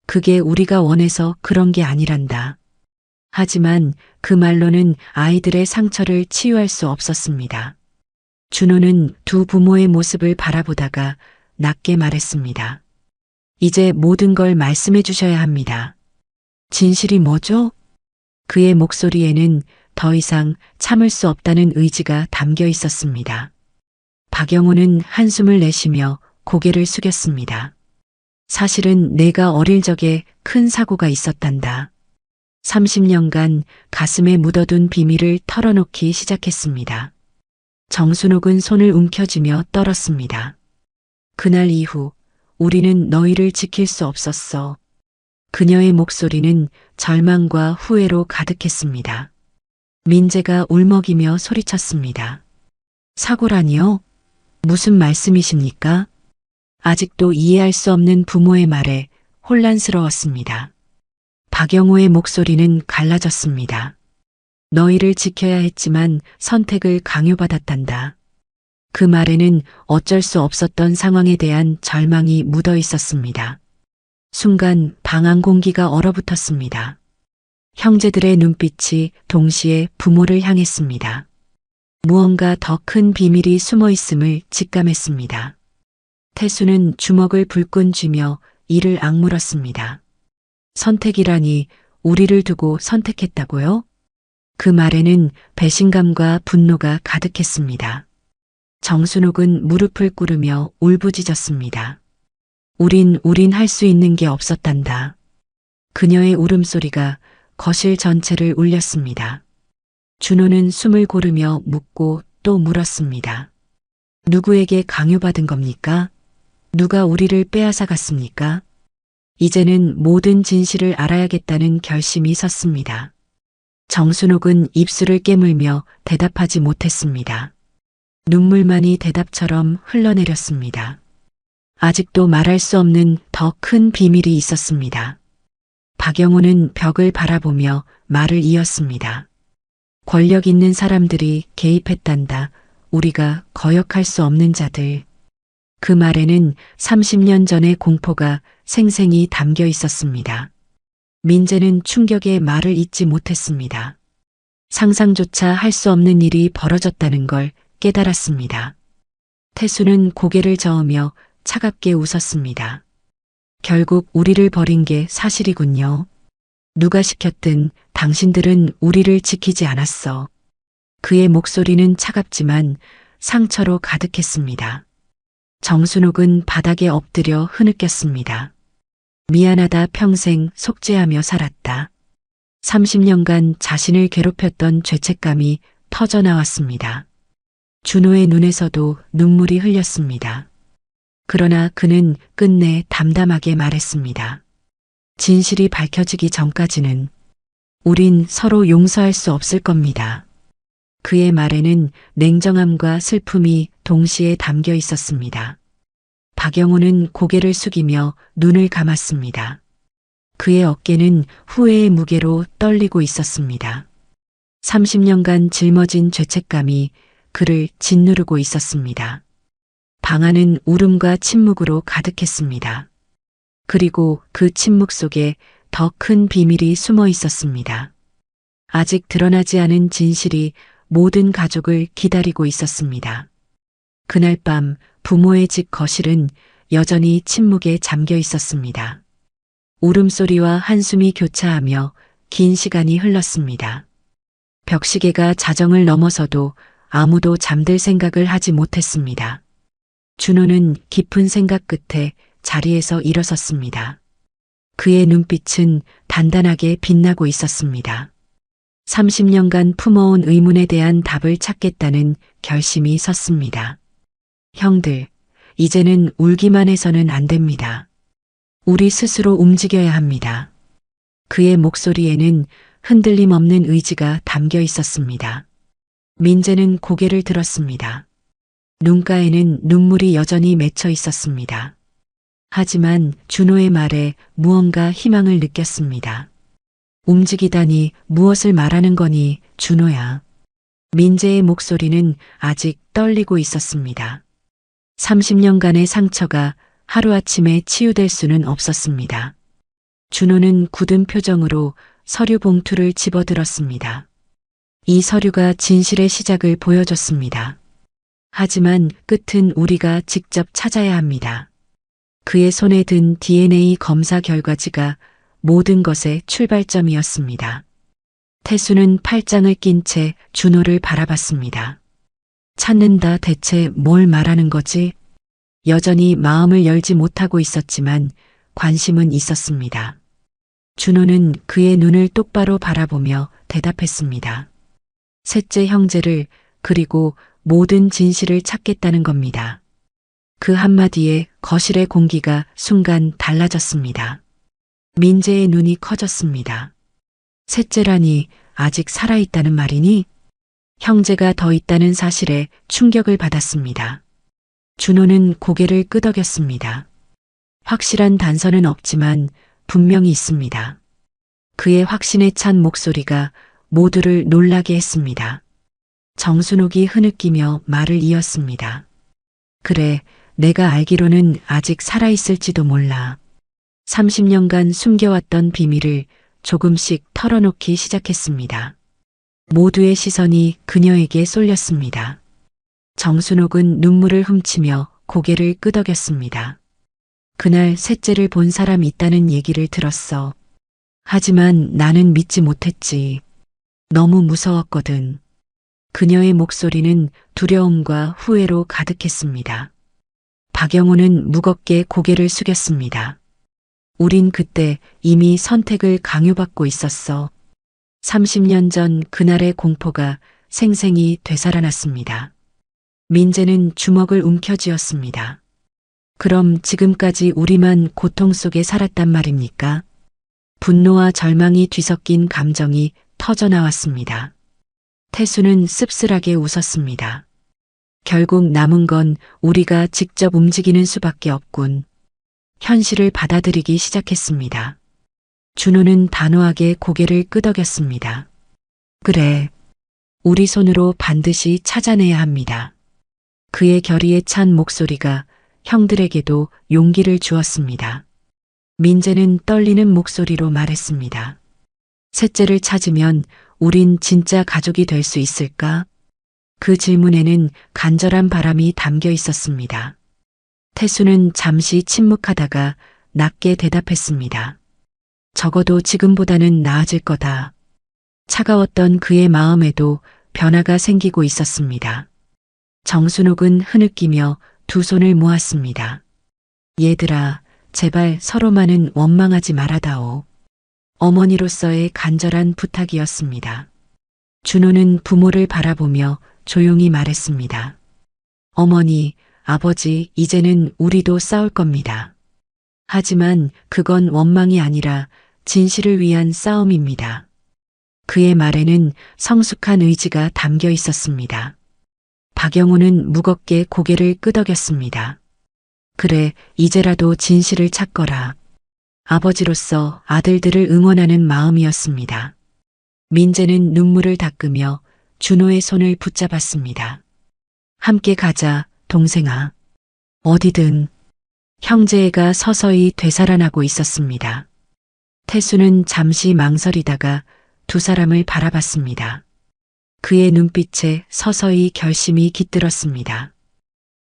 그게 우리가 원해서 그런 게 아니란다. 하지만 그 말로는 아이들의 상처를 치유할 수 없었습니다. 준호는 두 부모의 모습을 바라보다가 낮게 말했습니다. 이제 모든 걸 말씀해 주셔야 합니다. 진실이 뭐죠? 그의 목소리에는 더 이상 참을 수 없다는 의지가 담겨 있었습니다. 박영호는 한숨을 내쉬며 고개를 숙였습니다. 사실은 내가 어릴 적에 큰 사고가 있었단다. 30년간 가슴에 묻어둔 비밀을 털어놓기 시작했습니다. 정순옥은 손을 움켜쥐며 떨었습니다. 그날 이후 우리는 너희를 지킬 수 없었어. 그녀의 목소리는 절망과 후회로 가득했습니다. 민재가 울먹이며 소리쳤습니다. 사고라니요? 무슨 말씀이십니까? 아직도 이해할 수 없는 부모의 말에 혼란스러웠습니다. 박영호의 목소리는 갈라졌습니다. 너희를 지켜야 했지만 선택을 강요받았단다. 그 말에는 어쩔 수 없었던 상황에 대한 절망이 묻어 있었습니다. 순간 방안 공기가 얼어붙었습니다. 형제들의 눈빛이 동시에 부모를 향했습니다. 무언가 더 큰 비밀이 숨어 있음을 직감했습니다. 태수는 주먹을 불끈 쥐며 이를 악물었습니다. 선택이라니 우리를 두고 선택했다고요? 그 말에는 배신감과 분노가 가득했습니다. 정순옥은 무릎을 꿇으며 울부짖었습니다. 우린 할 수 있는 게 없었단다. 그녀의 울음소리가 거실 전체를 울렸습니다. 준호는 숨을 고르며 묻고 또 물었습니다. 누구에게 강요받은 겁니까? 누가 우리를 빼앗아 갔습니까? 이제는 모든 진실을 알아야겠다는 결심이 섰습니다. 정순옥은 입술을 깨물며 대답하지 못했습니다. 눈물만이 대답처럼 흘러내렸습니다. 아직도 말할 수 없는 더 큰 비밀이 있었습니다. 박영호는 벽을 바라보며 말을 이었습니다. 권력 있는 사람들이 개입했단다. 우리가 거역할 수 없는 자들. 그 말에는 30년 전의 공포가 생생히 담겨 있었습니다. 민재는 충격에 말을 잇지 못했습니다. 상상조차 할 수 없는 일이 벌어졌다는 걸 깨달았습니다. 태수는 고개를 저으며 차갑게 웃었습니다. 결국 우리를 버린 게 사실이군요. 누가 시켰든 당신들은 우리를 지키지 않았어. 그의 목소리는 차갑지만 상처로 가득했습니다. 정순옥은 바닥에 엎드려 흐느꼈습니다. 미안하다 평생 속죄하며 살았다. 30년간 자신을 괴롭혔던 죄책감이 터져나왔습니다. 준호의 눈에서도 눈물이 흘렸습니다. 그러나 그는 끝내 담담하게 말했습니다. 진실이 밝혀지기 전까지는 우린 서로 용서할 수 없을 겁니다. 그의 말에는 냉정함과 슬픔이 동시에 담겨 있었습니다. 박영호는 고개를 숙이며 눈을 감았습니다. 그의 어깨는 후회의 무게로 떨리고 있었습니다. 30년간 짊어진 죄책감이 그를 짓누르고 있었습니다. 방 안은 울음과 침묵으로 가득했습니다. 그리고 그 침묵 속에 더 큰 비밀이 숨어 있었습니다. 아직 드러나지 않은 진실이 모든 가족을 기다리고 있었습니다. 그날 밤 부모의 집 거실은 여전히 침묵에 잠겨 있었습니다. 울음소리와 한숨이 교차하며 긴 시간이 흘렀습니다. 벽시계가 자정을 넘어서도 아무도 잠들 생각을 하지 못했습니다. 준호는 깊은 생각 끝에 자리에서 일어섰습니다. 그의 눈빛은 단단하게 빛나고 있었습니다. 30년간 품어온 의문에 대한 답을 찾겠다는 결심이 섰습니다. 형들, 이제는 울기만 해서는 안 됩니다. 우리 스스로 움직여야 합니다. 그의 목소리에는 흔들림 없는 의지가 담겨 있었습니다. 민재는 고개를 들었습니다. 눈가에는 눈물이 여전히 맺혀 있었습니다. 하지만 준호의 말에 무언가 희망을 느꼈습니다. 움직이다니 무엇을 말하는 거니, 준호야. 민재의 목소리는 아직 떨리고 있었습니다. 30년간의 상처가 하루아침에 치유될 수는 없었습니다. 준호는 굳은 표정으로 서류 봉투를 집어들었습니다. 이 서류가 진실의 시작을 보여줬습니다. 하지만 끝은 우리가 직접 찾아야 합니다. 그의 손에 든 DNA 검사 결과지가 모든 것의 출발점이었습니다. 태수는 팔짱을 낀 채 준호를 바라봤습니다. 찾는다, 대체 뭘 말하는 거지? 여전히 마음을 열지 못하고 있었지만 관심은 있었습니다. 준호는 그의 눈을 똑바로 바라보며 대답했습니다. 셋째 형제를, 그리고 모든 진실을 찾겠다는 겁니다. 그 한마디에 거실의 공기가 순간 달라졌습니다. 민재의 눈이 커졌습니다. 셋째라니 아직 살아있다는 말이니? 형제가 더 있다는 사실에 충격을 받았습니다. 준호는 고개를 끄덕였습니다. 확실한 단서는 없지만 분명히 있습니다. 그의 확신에 찬 목소리가 모두를 놀라게 했습니다. 정순옥이 흐느끼며 말을 이었습니다. 그래, 내가 알기로는 아직 살아있을지도 몰라. 30년간 숨겨왔던 비밀을 조금씩 털어놓기 시작했습니다. 모두의 시선이 그녀에게 쏠렸습니다. 정순옥은 눈물을 훔치며 고개를 끄덕였습니다. 그날 셋째를 본 사람이 있다는 얘기를 들었어. 하지만 나는 믿지 못했지. 너무 무서웠거든. 그녀의 목소리는 두려움과 후회로 가득했습니다. 박영호는 무겁게 고개를 숙였습니다. 우린 그때 이미 선택을 강요받고 있었어. 30년 전 그날의 공포가 생생히 되살아났습니다. 민재는 주먹을 움켜쥐었습니다. 그럼 지금까지 우리만 고통 속에 살았단 말입니까? 분노와 절망이 뒤섞인 감정이 터져나왔습니다. 태수는 씁쓸하게 웃었습니다. 결국 남은 건 우리가 직접 움직이는 수밖에 없군. 현실을 받아들이기 시작했습니다. 준호는 단호하게 고개를 끄덕였습니다. 그래, 우리 손으로 반드시 찾아내야 합니다. 그의 결의에 찬 목소리가 형들에게도 용기를 주었습니다. 민재는 떨리는 목소리로 말했습니다. 셋째를 찾으면 우린 진짜 가족이 될 수 있을까? 그 질문에는 간절한 바람이 담겨 있었습니다. 태수는 잠시 침묵하다가 낮게 대답했습니다. 적어도 지금보다는 나아질 거다. 차가웠던 그의 마음에도 변화가 생기고 있었습니다. 정순옥은 흐느끼며 두 손을 모았습니다. 얘들아, 제발 서로만은 원망하지 말아다오. 어머니로서의 간절한 부탁이었습니다. 준호는 부모를 바라보며 조용히 말했습니다. 어머니, 아버지, 이제는 우리도 싸울 겁니다. 하지만 그건 원망이 아니라 진실을 위한 싸움입니다. 그의 말에는 성숙한 의지가 담겨 있었습니다. 박영호는 무겁게 고개를 끄덕였습니다. 그래, 이제라도 진실을 찾거라. 아버지로서 아들들을 응원하는 마음이었습니다. 민재는 눈물을 닦으며 준호의 손을 붙잡았습니다. 함께 가자, 동생아. 어디든. 형제애가 서서히 되살아나고 있었습니다. 태수는 잠시 망설이다가 두 사람을 바라봤습니다. 그의 눈빛에 서서히 결심이 깃들었습니다.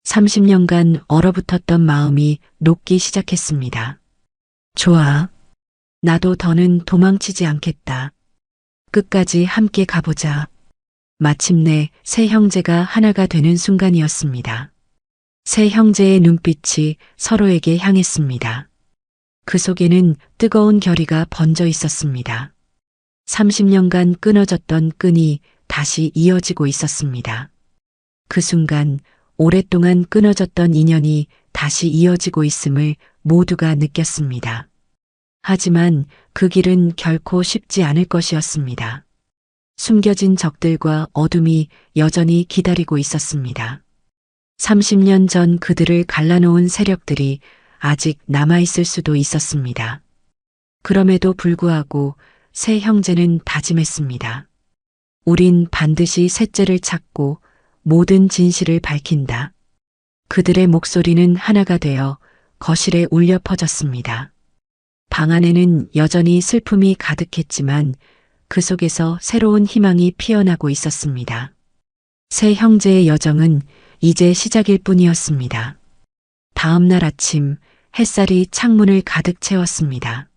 30년간 얼어붙었던 마음이 녹기 시작했습니다. 좋아. 나도 더는 도망치지 않겠다. 끝까지 함께 가보자. 마침내 세 형제가 하나가 되는 순간이었습니다. 세 형제의 눈빛이 서로에게 향했습니다. 그 속에는 뜨거운 결의가 번져 있었습니다. 30년간 끊어졌던 끈이 다시 이어지고 있었습니다. 그 순간 오랫동안 끊어졌던 인연이 다시 이어지고 있음을 모두가 느꼈습니다. 하지만 그 길은 결코 쉽지 않을 것이었습니다. 숨겨진 적들과 어둠이 여전히 기다리고 있었습니다. 30년 전 그들을 갈라놓은 세력들이 아직 남아있을 수도 있었습니다. 그럼에도 불구하고 세 형제는 다짐했습니다. 우린 반드시 셋째를 찾고 모든 진실을 밝힌다. 그들의 목소리는 하나가 되어 거실에 울려 퍼졌습니다. 방 안에는 여전히 슬픔이 가득했지만 그 속에서 새로운 희망이 피어나고 있었습니다. 세 형제의 여정은 이제 시작일 뿐이었습니다. 다음 날 아침 햇살이 창문을 가득 채웠습니다.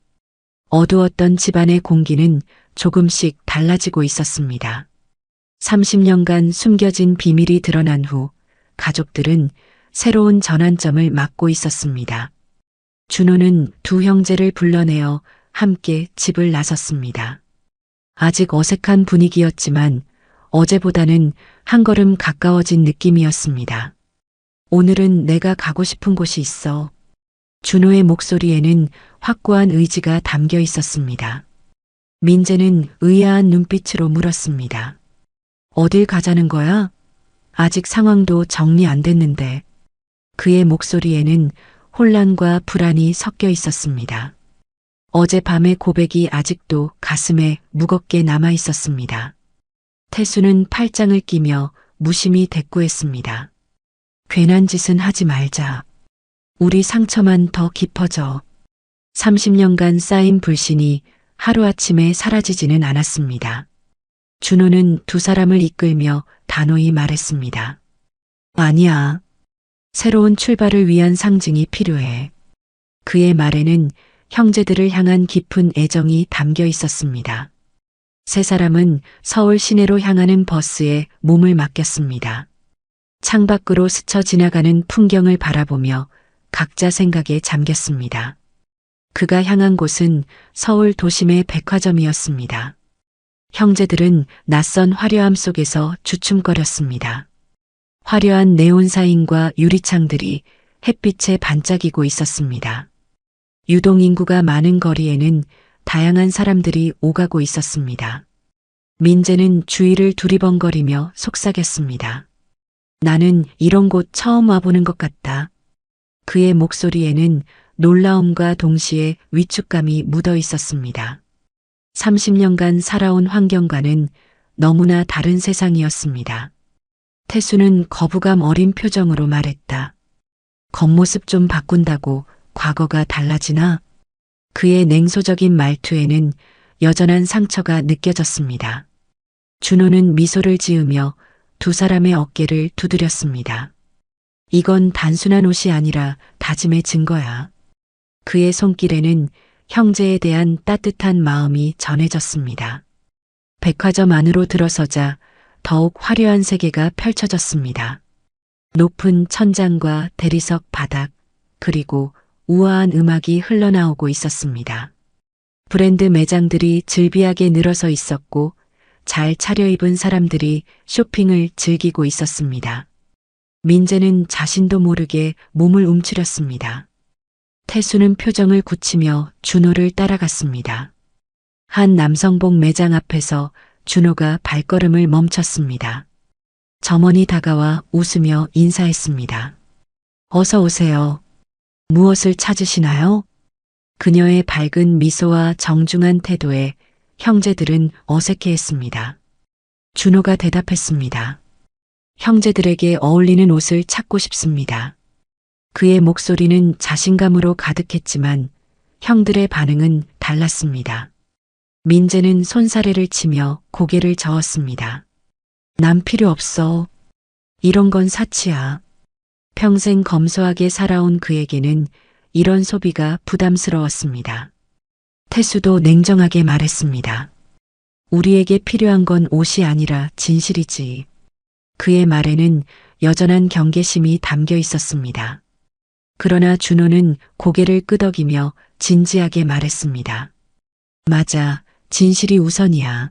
어두웠던 집안의 공기는 조금씩 달라지고 있었습니다. 30년간 숨겨진 비밀이 드러난 후 가족들은 새로운 전환점을 맞고 있었습니다. 준호는 두 형제를 불러내어 함께 집을 나섰습니다. 아직 어색한 분위기였지만 어제보다는 한 걸음 가까워진 느낌이었습니다. 오늘은 내가 가고 싶은 곳이 있어. 준호의 목소리에는 확고한 의지가 담겨 있었습니다. 민재는 의아한 눈빛으로 물었습니다. 어딜 가자는 거야? 아직 상황도 정리 안 됐는데. 그의 목소리에는 혼란과 불안이 섞여 있었습니다. 어젯밤의 고백이 아직도 가슴에 무겁게 남아 있었습니다. 태수는 팔짱을 끼며 무심히 대꾸했습니다. 괜한 짓은 하지 말자. 우리 상처만 더 깊어져. 30년간 쌓인 불신이 하루아침에 사라지지는 않았습니다. 준호는 두 사람을 이끌며 단호히 말했습니다. 아니야. 새로운 출발을 위한 상징이 필요해. 그의 말에는 형제들을 향한 깊은 애정이 담겨 있었습니다. 세 사람은 서울 시내로 향하는 버스에 몸을 맡겼습니다. 창밖으로 스쳐 지나가는 풍경을 바라보며 각자 생각에 잠겼습니다. 그가 향한 곳은 서울 도심의 백화점이었습니다. 형제들은 낯선 화려함 속에서 주춤거렸습니다. 화려한 네온 사인과 유리창들이 햇빛에 반짝이고 있었습니다. 유동인구가 많은 거리에는 다양한 사람들이 오가고 있었습니다. 민재는 주위를 두리번거리며 속삭였습니다. 나는 이런 곳 처음 와보는 것 같다. 그의 목소리에는 놀라움과 동시에 위축감이 묻어 있었습니다. 30년간 살아온 환경과는 너무나 다른 세상이었습니다. 태수는 거부감 어린 표정으로 말했다. 겉모습 좀 바꾼다고 과거가 달라지나? 그의 냉소적인 말투에는 여전한 상처가 느껴졌습니다. 준호는 미소를 지으며 두 사람의 어깨를 두드렸습니다. 이건 단순한 옷이 아니라 다짐의 증거야. 그의 손길에는 형제에 대한 따뜻한 마음이 전해졌습니다. 백화점 안으로 들어서자 더욱 화려한 세계가 펼쳐졌습니다. 높은 천장과 대리석 바닥, 그리고 우아한 음악이 흘러나오고 있었습니다. 브랜드 매장들이 즐비하게 늘어서 있었고 잘 차려입은 사람들이 쇼핑을 즐기고 있었습니다. 민재는 자신도 모르게 몸을 움츠렸습니다. 태수는 표정을 굳히며 준호를 따라갔습니다. 한 남성복 매장 앞에서 준호가 발걸음을 멈췄습니다. 점원이 다가와 웃으며 인사했습니다. 어서 오세요. 무엇을 찾으시나요? 그녀의 밝은 미소와 정중한 태도에 형제들은 어색해했습니다. 준호가 대답했습니다. 형제들에게 어울리는 옷을 찾고 싶습니다. 그의 목소리는 자신감으로 가득했지만 형들의 반응은 달랐습니다. 민재는 손사래를 치며 고개를 저었습니다. 난 필요 없어. 이런 건 사치야. 평생 검소하게 살아온 그에게는 이런 소비가 부담스러웠습니다. 태수도 냉정하게 말했습니다. 우리에게 필요한 건 옷이 아니라 진실이지. 그의 말에는 여전한 경계심이 담겨 있었습니다. 그러나 준호는 고개를 끄덕이며 진지하게 말했습니다. 맞아, 진실이 우선이야.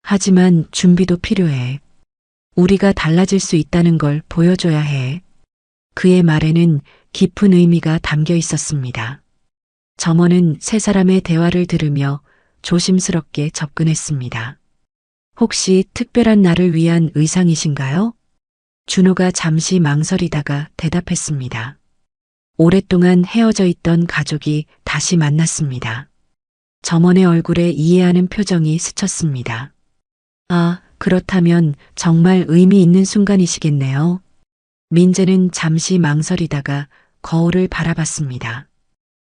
하지만 준비도 필요해. 우리가 달라질 수 있다는 걸 보여줘야 해. 그의 말에는 깊은 의미가 담겨 있었습니다. 점원은 세 사람의 대화를 들으며 조심스럽게 접근했습니다. 혹시 특별한 날을 위한 의상이신가요? 준호가 잠시 망설이다가 대답했습니다. 오랫동안 헤어져 있던 가족이 다시 만났습니다. 점원의 얼굴에 이해하는 표정이 스쳤습니다. 아, 그렇다면 정말 의미 있는 순간이시겠네요. 민재는 잠시 망설이다가 거울을 바라봤습니다.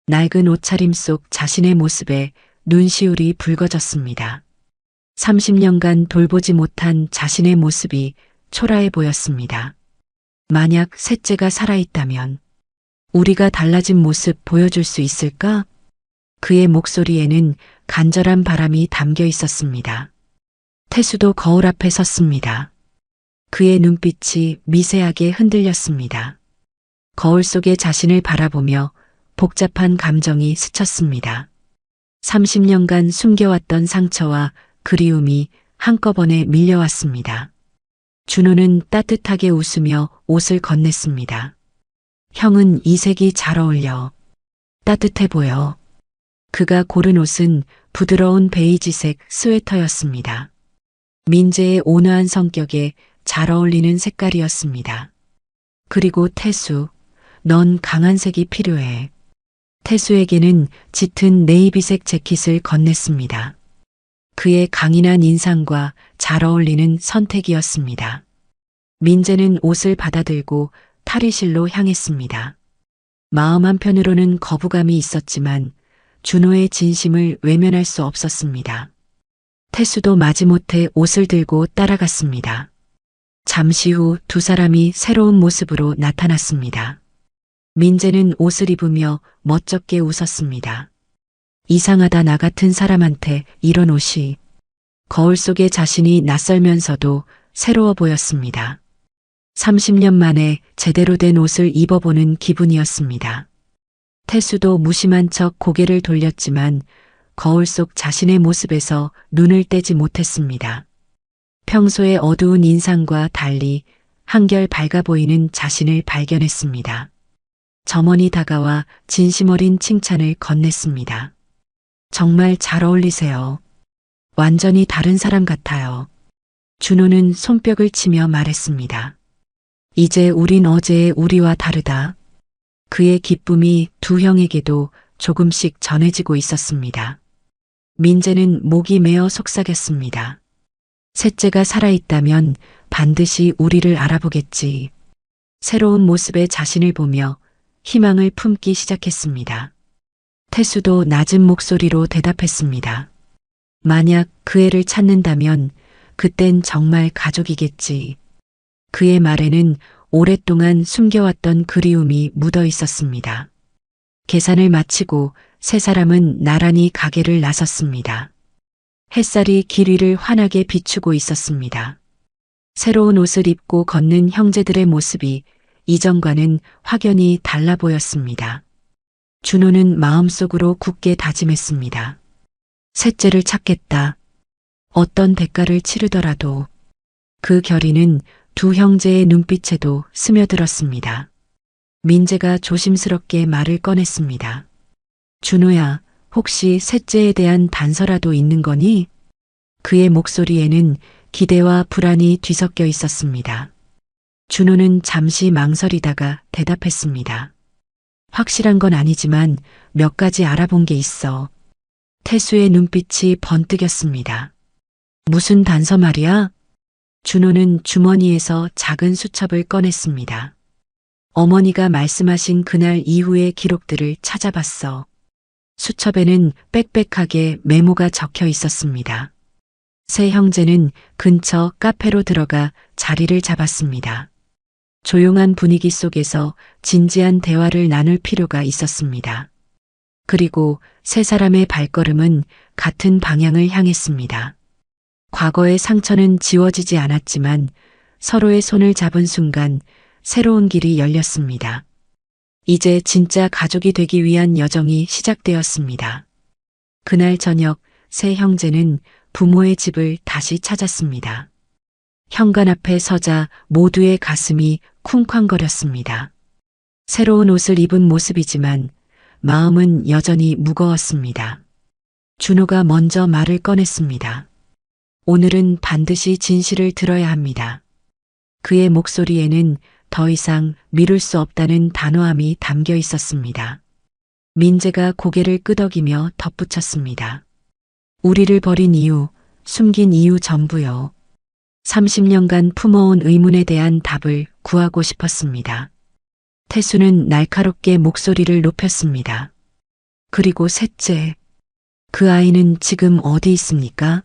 낡은 옷차림 속 자신의 모습에 눈시울이 붉어졌습니다. 30년간 돌보지 못한 자신의 모습이 초라해 보였습니다. 만약 셋째가 살아있다면 우리가 달라진 모습 보여줄 수 있을까? 그의 목소리에는 간절한 바람이 담겨 있었습니다. 태수도 거울 앞에 섰습니다. 그의 눈빛이 미세하게 흔들렸습니다. 거울 속의 자신을 바라보며 복잡한 감정이 스쳤습니다. 30년간 숨겨왔던 상처와 그리움이 한꺼번에 밀려왔습니다. 준호는 따뜻하게 웃으며 옷을 건넸습니다. 형은 이 색이 잘 어울려. 따뜻해 보여. 그가 고른 옷은 부드러운 베이지색 스웨터였습니다. 민재의 온화한 성격에 잘 어울리는 색깔이었습니다. 그리고 태수, 넌 강한 색이 필요해. 태수에게는 짙은 네이비색 재킷을 건넸습니다. 그의 강인한 인상과 잘 어울리는 선택이었습니다. 민재는 옷을 받아들고 탈의실로 향했습니다. 마음 한편으로는 거부감이 있었지만 준호의 진심을 외면할 수 없었습니다. 태수도 마지못해 옷을 들고 따라갔습니다. 잠시 후 두 사람이 새로운 모습으로 나타났습니다. 민재는 옷을 입으며 멋쩍게 웃었습니다. 이상하다, 나 같은 사람한테 이런 옷이. 거울 속의 자신이 낯설면서도 새로워 보였습니다. 30년 만에 제대로 된 옷을 입어보는 기분이었습니다. 태수도 무심한 척 고개를 돌렸지만 거울 속 자신의 모습에서 눈을 떼지 못했습니다. 평소의 어두운 인상과 달리 한결 밝아 보이는 자신을 발견했습니다. 점원이 다가와 진심 어린 칭찬을 건넸습니다. 정말 잘 어울리세요. 완전히 다른 사람 같아요. 준호는 손뼉을 치며 말했습니다. 이제 우린 어제의 우리와 다르다. 그의 기쁨이 두 형에게도 조금씩 전해지고 있었습니다. 민재는 목이 메어 속삭였습니다. 셋째가 살아있다면 반드시 우리를 알아보겠지. 새로운 모습의 자신을 보며 희망을 품기 시작했습니다. 태수도 낮은 목소리로 대답했습니다. 만약 그 애를 찾는다면 그땐 정말 가족이겠지. 그의 말에는 오랫동안 숨겨왔던 그리움이 묻어 있었습니다. 계산을 마치고 세 사람은 나란히 가게를 나섰습니다. 햇살이 길 위를 환하게 비추고 있었습니다. 새로운 옷을 입고 걷는 형제들의 모습이 이전과는 확연히 달라 보였습니다. 준호는 마음속으로 굳게 다짐했습니다. 셋째를 찾겠다. 어떤 대가를 치르더라도. 그 결의는 두 형제의 눈빛에도 스며들었습니다. 민재가 조심스럽게 말을 꺼냈습니다. 준호야, 혹시 셋째에 대한 단서라도 있는 거니? 그의 목소리에는 기대와 불안이 뒤섞여 있었습니다. 준호는 잠시 망설이다가 대답했습니다. 확실한 건 아니지만 몇 가지 알아본 게 있어. 태수의 눈빛이 번뜩였습니다. 무슨 단서 말이야? 준호는 주머니에서 작은 수첩을 꺼냈습니다. 어머니가 말씀하신 그날 이후의 기록들을 찾아봤어. 수첩에는 빽빽하게 메모가 적혀 있었습니다. 세 형제는 근처 카페로 들어가 자리를 잡았습니다. 조용한 분위기 속에서 진지한 대화를 나눌 필요가 있었습니다. 그리고 세 사람의 발걸음은 같은 방향을 향했습니다. 과거의 상처는 지워지지 않았지만 서로의 손을 잡은 순간 새로운 길이 열렸습니다. 이제 진짜 가족이 되기 위한 여정이 시작되었습니다. 그날 저녁 세 형제는 부모의 집을 다시 찾았습니다. 현관 앞에 서자 모두의 가슴이 쿵쾅거렸습니다. 새로운 옷을 입은 모습이지만 마음은 여전히 무거웠습니다. 준호가 먼저 말을 꺼냈습니다. 오늘은 반드시 진실을 들어야 합니다. 그의 목소리에는 더 이상 미룰 수 없다는 단호함이 담겨 있었습니다. 민재가 고개를 끄덕이며 덧붙였습니다. 우리를 버린 이유, 숨긴 이유 전부요. 30년간 품어온 의문에 대한 답을 구하고 싶었습니다. 태수는 날카롭게 목소리를 높였습니다. 그리고 셋째, 그 아이는 지금 어디 있습니까?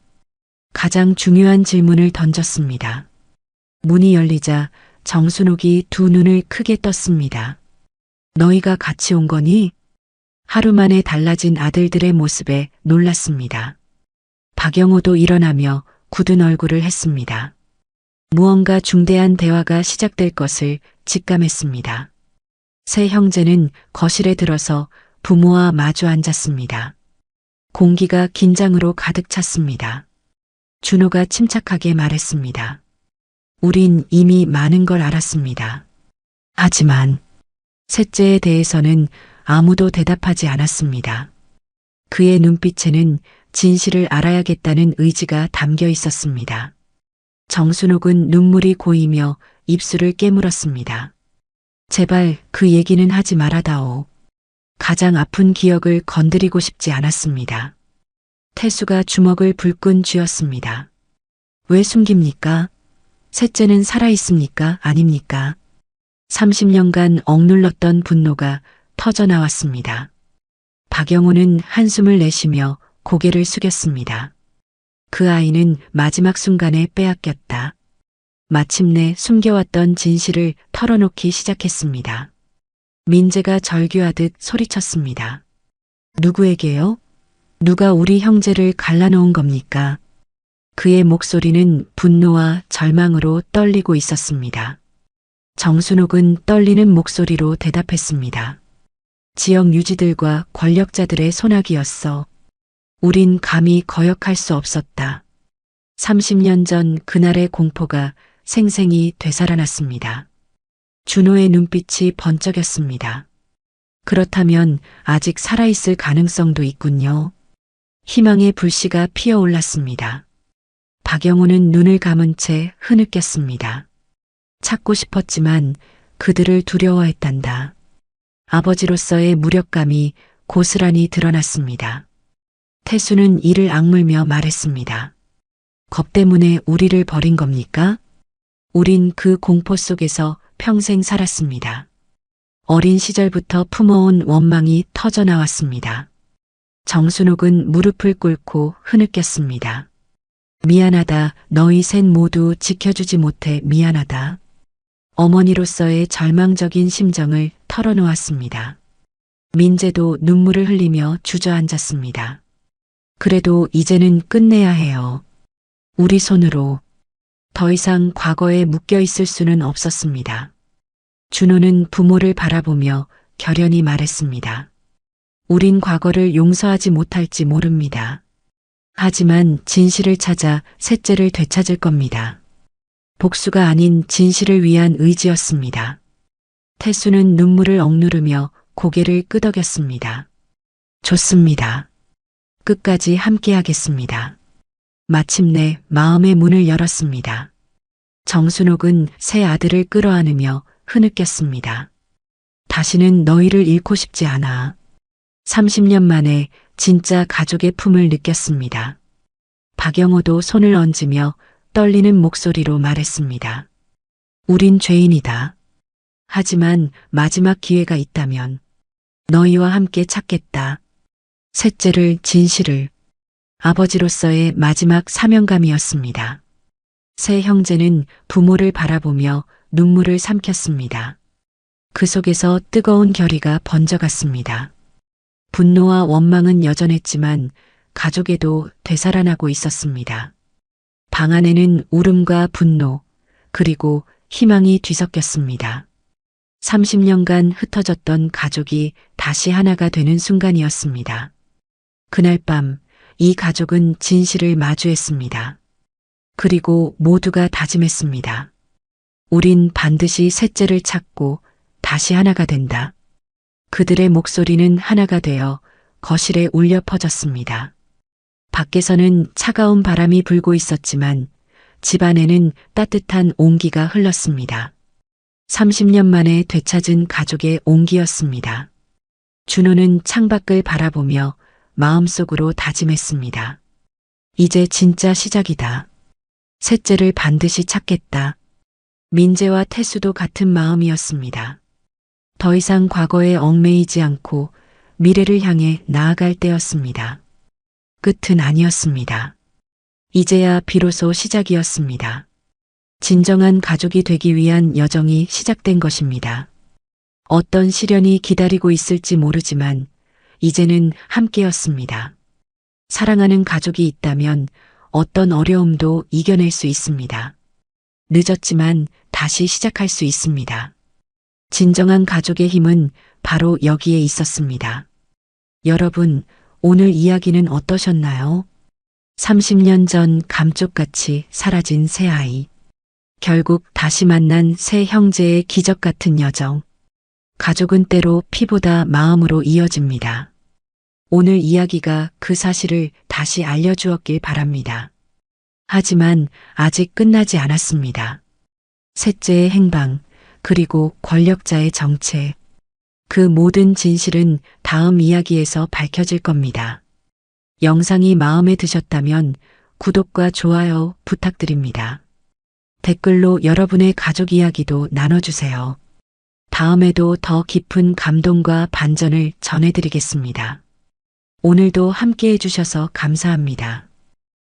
가장 중요한 질문을 던졌습니다. 문이 열리자 정순옥이 두 눈을 크게 떴습니다. 너희가 같이 온 거니? 하루 만에 달라진 아들들의 모습에 놀랐습니다. 박영호도 일어나며 굳은 얼굴을 했습니다. 무언가 중대한 대화가 시작될 것을 직감했습니다. 세 형제는 거실에 들어서 부모와 마주 앉았습니다. 공기가 긴장으로 가득 찼습니다. 준호가 침착하게 말했습니다. 우린 이미 많은 걸 알았습니다. 하지만 셋째에 대해서는 아무도 대답하지 않았습니다. 그의 눈빛에는 진실을 알아야겠다는 의지가 담겨 있었습니다. 정순옥은 눈물이 고이며 입술을 깨물었습니다. 제발 그 얘기는 하지 말아다오. 가장 아픈 기억을 건드리고 싶지 않았습니다. 태수가 주먹을 불끈 쥐었습니다. 왜 숨깁니까? 셋째는 살아있습니까? 아닙니까? 30년간 억눌렀던 분노가 터져나왔습니다. 박영호는 한숨을 내쉬며 고개를 숙였습니다. 그 아이는 마지막 순간에 빼앗겼다. 마침내 숨겨왔던 진실을 털어놓기 시작했습니다. 민재가 절규하듯 소리쳤습니다. 누구에게요? 누가 우리 형제를 갈라놓은 겁니까? 그의 목소리는 분노와 절망으로 떨리고 있었습니다. 정순옥은 떨리는 목소리로 대답했습니다. 지역 유지들과 권력자들의 손아귀였어. 우린 감히 거역할 수 없었다. 30년 전 그날의 공포가 생생히 되살아났습니다. 준호의 눈빛이 번쩍였습니다. 그렇다면 아직 살아있을 가능성도 있군요. 희망의 불씨가 피어올랐습니다. 박영호는 눈을 감은 채 흐느꼈습니다. 찾고 싶었지만 그들을 두려워했단다. 아버지로서의 무력감이 고스란히 드러났습니다. 태수는 이를 악물며 말했습니다. 겁 때문에 우리를 버린 겁니까? 우린 그 공포 속에서 평생 살았습니다. 어린 시절부터 품어온 원망이 터져나왔습니다. 정순옥은 무릎을 꿇고 흐느꼈습니다. 미안하다. 너희 셋 모두 지켜주지 못해 미안하다. 어머니로서의 절망적인 심정을 털어놓았습니다. 민재도 눈물을 흘리며 주저앉았습니다. 그래도 이제는 끝내야 해요. 우리 손으로. 더 이상 과거에 묶여 있을 수는 없었습니다. 준호는 부모를 바라보며 결연히 말했습니다. 우린 과거를 용서하지 못할지 모릅니다. 하지만 진실을 찾아 셋째를 되찾을 겁니다. 복수가 아닌 진실을 위한 의지였습니다. 태수는 눈물을 억누르며 고개를 끄덕였습니다. 좋습니다. 끝까지 함께하겠습니다. 마침내 마음의 문을 열었습니다. 정순옥은 새 아들을 끌어안으며 흐느꼈습니다. 다시는 너희를 잃고 싶지 않아. 30년 만에 진짜 가족의 품을 느꼈습니다. 박영호도 손을 얹으며 떨리는 목소리로 말했습니다. 우린 죄인이다. 하지만 마지막 기회가 있다면 너희와 함께 찾겠다. 셋째를, 진실을. 아버지로서의 마지막 사명감이었습니다. 세 형제는 부모를 바라보며 눈물을 삼켰습니다. 그 속에서 뜨거운 결의가 번져갔습니다. 분노와 원망은 여전했지만 가족에도 되살아나고 있었습니다. 방 안에는 울음과 분노, 그리고 희망이 뒤섞였습니다. 30년간 흩어졌던 가족이 다시 하나가 되는 순간이었습니다. 그날 밤, 이 가족은 진실을 마주했습니다. 그리고 모두가 다짐했습니다. 우린 반드시 셋째를 찾고 다시 하나가 된다. 그들의 목소리는 하나가 되어 거실에 울려 퍼졌습니다. 밖에서는 차가운 바람이 불고 있었지만 집 안에는 따뜻한 온기가 흘렀습니다. 30년 만에 되찾은 가족의 온기였습니다. 준호는 창밖을 바라보며 마음속으로 다짐했습니다. 이제 진짜 시작이다. 셋째를 반드시 찾겠다. 민재와 태수도 같은 마음이었습니다. 더 이상 과거에 얽매이지 않고 미래를 향해 나아갈 때였습니다. 끝은 아니었습니다. 이제야 비로소 시작이었습니다. 진정한 가족이 되기 위한 여정이 시작된 것입니다. 어떤 시련이 기다리고 있을지 모르지만 이제는 함께였습니다. 사랑하는 가족이 있다면 어떤 어려움도 이겨낼 수 있습니다. 늦었지만 다시 시작할 수 있습니다. 진정한 가족의 힘은 바로 여기에 있었습니다. 여러분, 오늘 이야기는 어떠셨나요? 30년 전 감쪽같이 사라진 새 아이. 결국 다시 만난 새 형제의 기적 같은 여정. 가족은 때로 피보다 마음으로 이어집니다. 오늘 이야기가 그 사실을 다시 알려주었길 바랍니다. 하지만 아직 끝나지 않았습니다. 셋째의 행방, 그리고 권력자의 정체. 그 모든 진실은 다음 이야기에서 밝혀질 겁니다. 영상이 마음에 드셨다면 구독과 좋아요 부탁드립니다. 댓글로 여러분의 가족 이야기도 나눠주세요. 다음에도 더 깊은 감동과 반전을 전해드리겠습니다. 오늘도 함께 해주셔서 감사합니다.